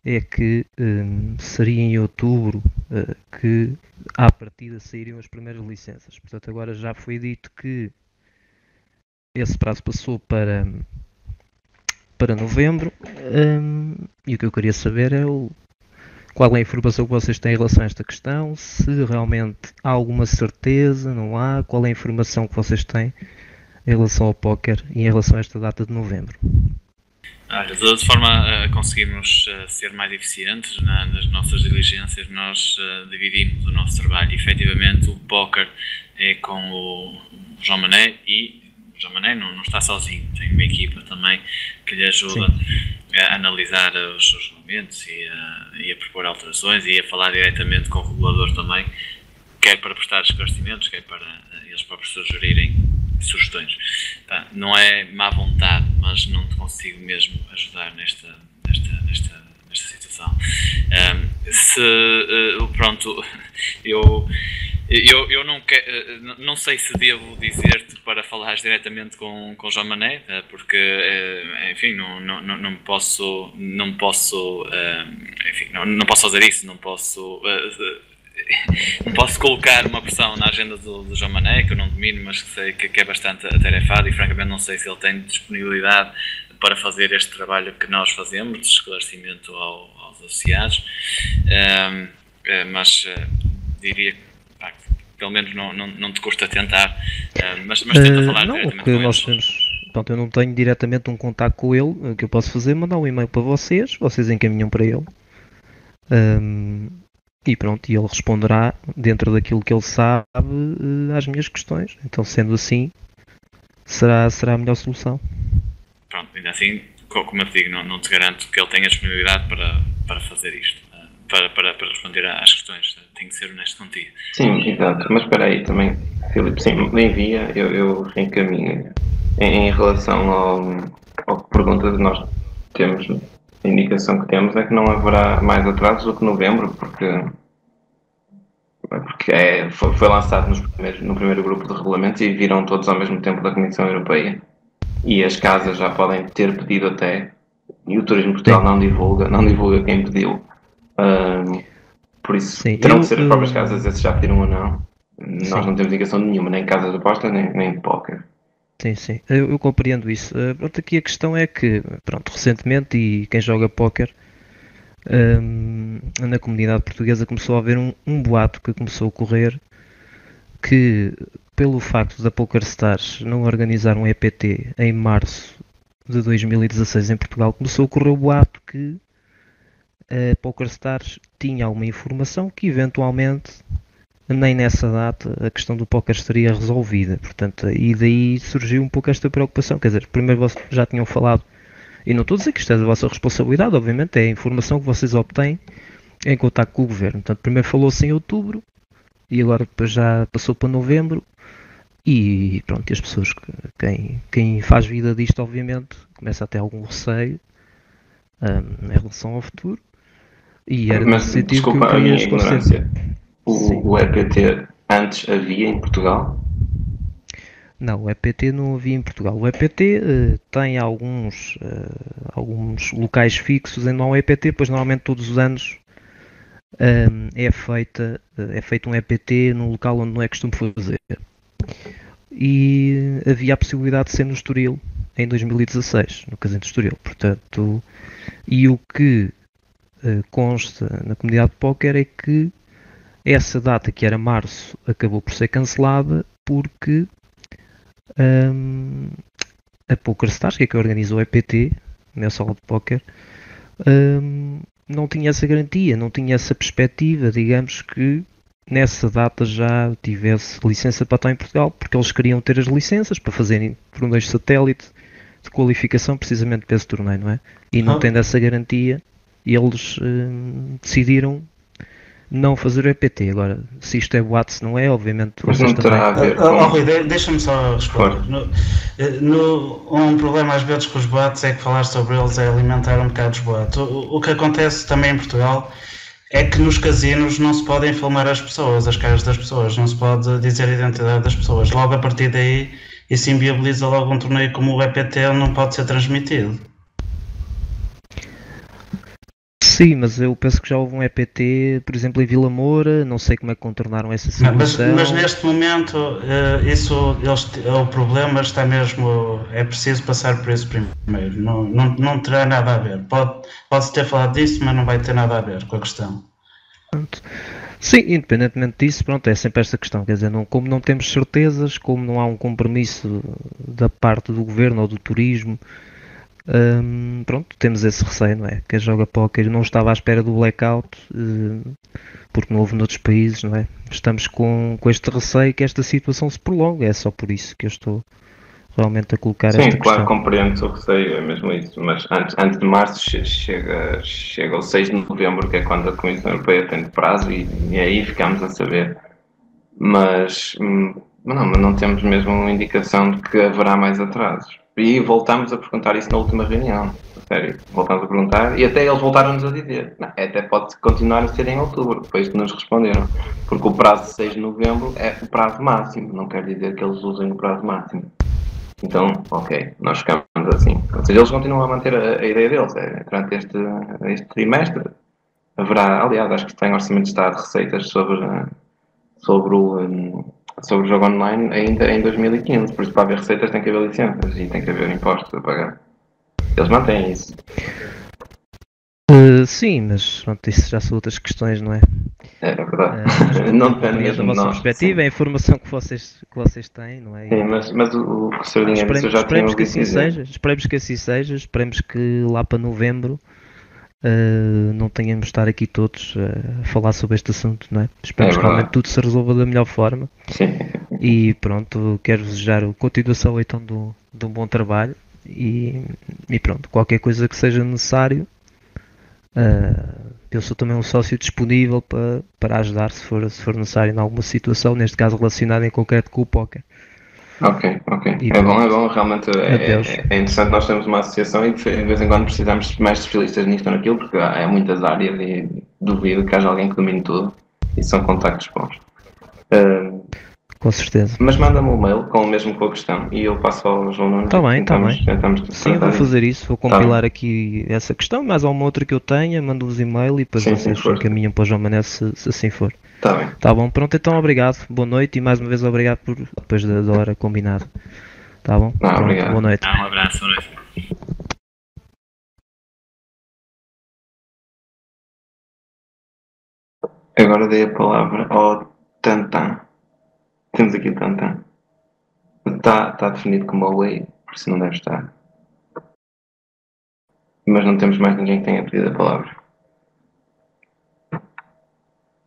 é que seria em outubro que à partida sairiam as primeiras licenças. Portanto, agora já foi dito que esse prazo passou para novembro, e o que eu queria saber é qual é a informação que vocês têm em relação a esta questão, se realmente há alguma certeza, não há, qual é a informação que vocês têm em relação ao póquer e em relação a esta data de novembro. De forma a conseguirmos ser mais eficientes nas nossas diligências, nós dividimos o nosso trabalho. E, efetivamente, o póquer é com o João Mané, e o João Mané não está sozinho, tem uma equipa também que lhe ajuda a analisar os regulamentos e a propor alterações e a falar diretamente com o regulador também, quer para prestar esclarecimentos, quer para eles próprios sugerirem sugestões. Não é má vontade, mas não te consigo mesmo ajudar nesta situação. Eu não sei se devo dizer-te para falares diretamente com João Mané, porque, enfim, não posso fazer isso, não posso colocar uma pressão na agenda do João Mané, que eu não domino, mas que sei que é bastante atarefado, e francamente não sei se ele tem disponibilidade para fazer este trabalho que nós fazemos de esclarecimento aos associados, mas diria que pelo menos não te custa tentar, mas tenta falar diretamente com eles. Pronto, eu não tenho diretamente um contacto com ele. O que eu posso fazer é mandar um e-mail para vocês encaminham para ele. E pronto, e ele responderá dentro daquilo que ele sabe às minhas questões. Então, sendo assim, será a melhor solução. Pronto, ainda assim, como eu te digo, não te garanto que ele tenha disponibilidade para fazer isto, para responder às questões. Tenho que ser honesto contigo. Sim, exato. Mas espera aí também, Filipe, sim, me envia, eu reencaminho. Em relação ao que pergunta de nós temos, a indicação que temos é que não haverá mais atrasos do que novembro, porque foi lançado no primeiro grupo de regulamentos e viram todos ao mesmo tempo da Comissão Europeia. E as casas já podem ter pedido até, e o Turismo Portugal não divulga quem pediu. Por isso, terão que ser as próprias casas a dizer se já pediram ou não. Nós não temos indicação nenhuma, nem casas de aposta, nem de póquer. Sim, eu compreendo isso. Pronto, aqui a questão é que, recentemente, e quem joga póquer, na comunidade portuguesa começou a haver um boato que começou a correr, que pelo facto da PokerStars não organizar um EPT em março de 2016 em Portugal, começou a correr o boato que a PokerStars tinha alguma informação que eventualmente nem nessa data a questão do póquer estaria resolvida. Portanto, e daí surgiu um pouco esta preocupação. Quer dizer, primeiro vocês já tinham falado E não estou a dizer que isto é da vossa responsabilidade, obviamente, é a informação que vocês obtêm em contato com o governo. Portanto, primeiro falou-se em outubro e agora depois já passou para novembro. E pronto, e as pessoas, quem faz vida disto, obviamente, começa a ter algum receio em relação ao futuro. E era Mas nesse sentido desculpa que eu a minha queria esclarecer. ignorância. O EPT antes havia em Portugal? Não, o EPT não havia em Portugal. O EPT tem alguns locais fixos em não EPT, pois normalmente todos os anos é feito um EPT num local onde não é costume fazer. E havia a possibilidade de ser no Estoril em 2016, no Casino de Estoril. Portanto, e o que consta na comunidade de póquer é que essa data, que era março, acabou por ser cancelada porque a PokerStars, que é que organizou o EPT, na sala de póquer, não tinha essa garantia, não tinha essa perspectiva, digamos, que nessa data já tivesse licença para estar em Portugal, porque eles queriam ter as licenças para fazerem torneios de satélite de qualificação precisamente para esse torneio, não é? E não tendo essa garantia, eles decidiram não fazer o EPT. Agora, se isto é boato, se não é, obviamente mas não terá a ver com... Rui, deixa-me só responder. Um problema às vezes com os boatos é que falar sobre eles é alimentar um bocado os boatos. O que acontece também em Portugal é que nos casinos não se podem filmar as pessoas, as caras das pessoas, não se pode dizer a identidade das pessoas. Logo a partir daí, isso inviabiliza logo um torneio como o EPT, onde não pode ser transmitido. Sim, mas eu penso que já houve um EPT, por exemplo, em Vila Moura, não sei como é que contornaram essa situação. Mas neste momento, o problema está mesmo, é preciso passar por isso primeiro, não terá nada a ver. Pode-se ter falado disso, mas não vai ter nada a ver com a questão. Sim, independentemente disso, pronto, é sempre esta questão, quer dizer, como não temos certezas, como não há um compromisso da parte do governo ou do turismo, pronto, temos esse receio, não é? Quem joga póquer não estava à espera do blackout, porque não houve noutros países, não é? Estamos com este receio que esta situação se prolongue, é só por isso que eu estou realmente a colocar esta questão. Sim, claro, compreendo o receio, é mesmo isso, mas antes de março chega o 6 de novembro, que é quando a Comissão Europeia tem de prazo, e aí ficamos a saber. Mas não temos mesmo uma indicação de que haverá mais atrasos. E voltámos a perguntar isso na última reunião, sério, voltámos a perguntar e até eles voltaram-nos a dizer, não, até pode continuar a ser em outubro, depois que nos responderam, porque o prazo de 6 de novembro é o prazo máximo, não quer dizer que eles usem o prazo máximo. Então, ok, nós ficamos assim. Ou seja, eles continuam a manter a ideia deles, durante este trimestre haverá, aliás, acho que tem orçamento de Estado de receitas sobre o jogo online ainda em 2015, por isso para haver receitas tem que haver licenças e tem que haver impostos a pagar. Eles mantêm isso. Sim, mas pronto, isso já são outras questões, não é? É verdade. Não depende mesmo da de vossa nós. perspectiva, Sim. é a informação que vocês têm, não é? Sim, mas o professor Dinheiro isso eu já tinha ouvido dizer. Esperemos que assim seja, esperemos que lá para novembro não tenhamos de estar aqui todos a falar sobre este assunto, não é? Esperemos que realmente tudo se resolva da melhor forma. Sim. E pronto, quero desejar a continuação então de um bom trabalho e pronto, qualquer coisa que seja necessário, eu sou também um sócio disponível para ajudar se for necessário em alguma situação, neste caso relacionada em concreto com o póquer. Ok. É bom, realmente é interessante. Nós temos uma associação e de vez em quando precisamos de mais especialistas nisto ou naquilo, porque há muitas áreas e duvido que haja alguém que domine tudo e são contactos bons. Com certeza. Mas manda-me um mail mesmo com a questão e eu passo ao João Nunes. Está bem. Tentamos Sim, vou fazer isso, vou compilar aqui essa questão, mais alguma outra que eu tenha, mando-vos e-mail e depois vocês encaminham para o João Mané se assim for. Está bem. Tá bom, pronto, então obrigado, boa noite e mais uma vez obrigado por depois da hora combinada. Tá bom? Pronto, obrigado. Boa noite. Um abraço, boa noite. Agora dei a palavra ao Tantan. Temos aqui o Tantan. Está definido como away, por isso não deve estar. Mas não temos mais ninguém que tenha pedido a palavra.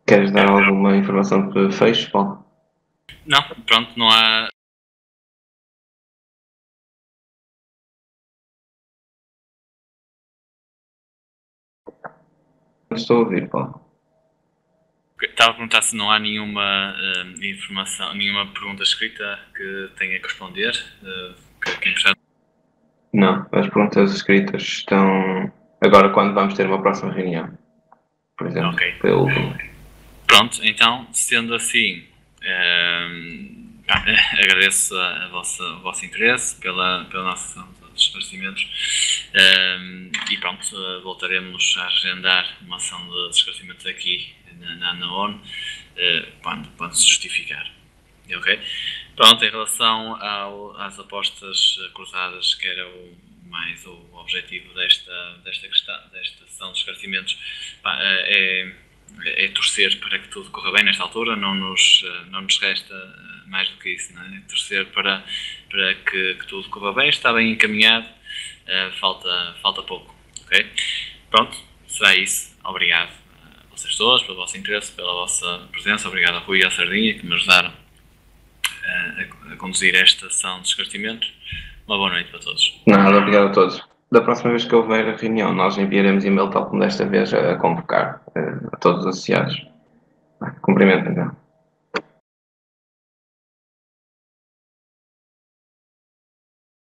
Queres dar alguma informação de fecho, Paulo? Não, pronto, não há estou a ouvir, Paulo. Estava a perguntar se não há nenhuma informação, nenhuma pergunta escrita que tenha que responder. Que é importante. Não, as perguntas escritas estão agora quando vamos ter uma próxima reunião. Por exemplo, Ok. pelo... Pronto, então, sendo assim, agradeço o vosso interesse pela nossa sessão de esclarecimentos e pronto, voltaremos a agendar uma ação de esclarecimentos aqui na ONU quando se justificar. Ok? Pronto, em relação às apostas cruzadas, que era mais o objetivo desta sessão de esclarecimentos, é torcer para que tudo corra bem nesta altura, não nos resta mais do que isso, não é? Torcer para que tudo corra bem, está bem encaminhado, falta pouco, ok? Pronto, será isso. Obrigado a vocês todos pelo vosso interesse, pela vossa presença, obrigado a Rui e à Sardinha que me ajudaram a conduzir esta sessão de esclarecimentos. Uma boa noite para todos. Nada, obrigado a todos. Da próxima vez que houver a reunião, nós enviaremos e-mail tal como desta vez a convocar a todos os associados. Cumprimento, então.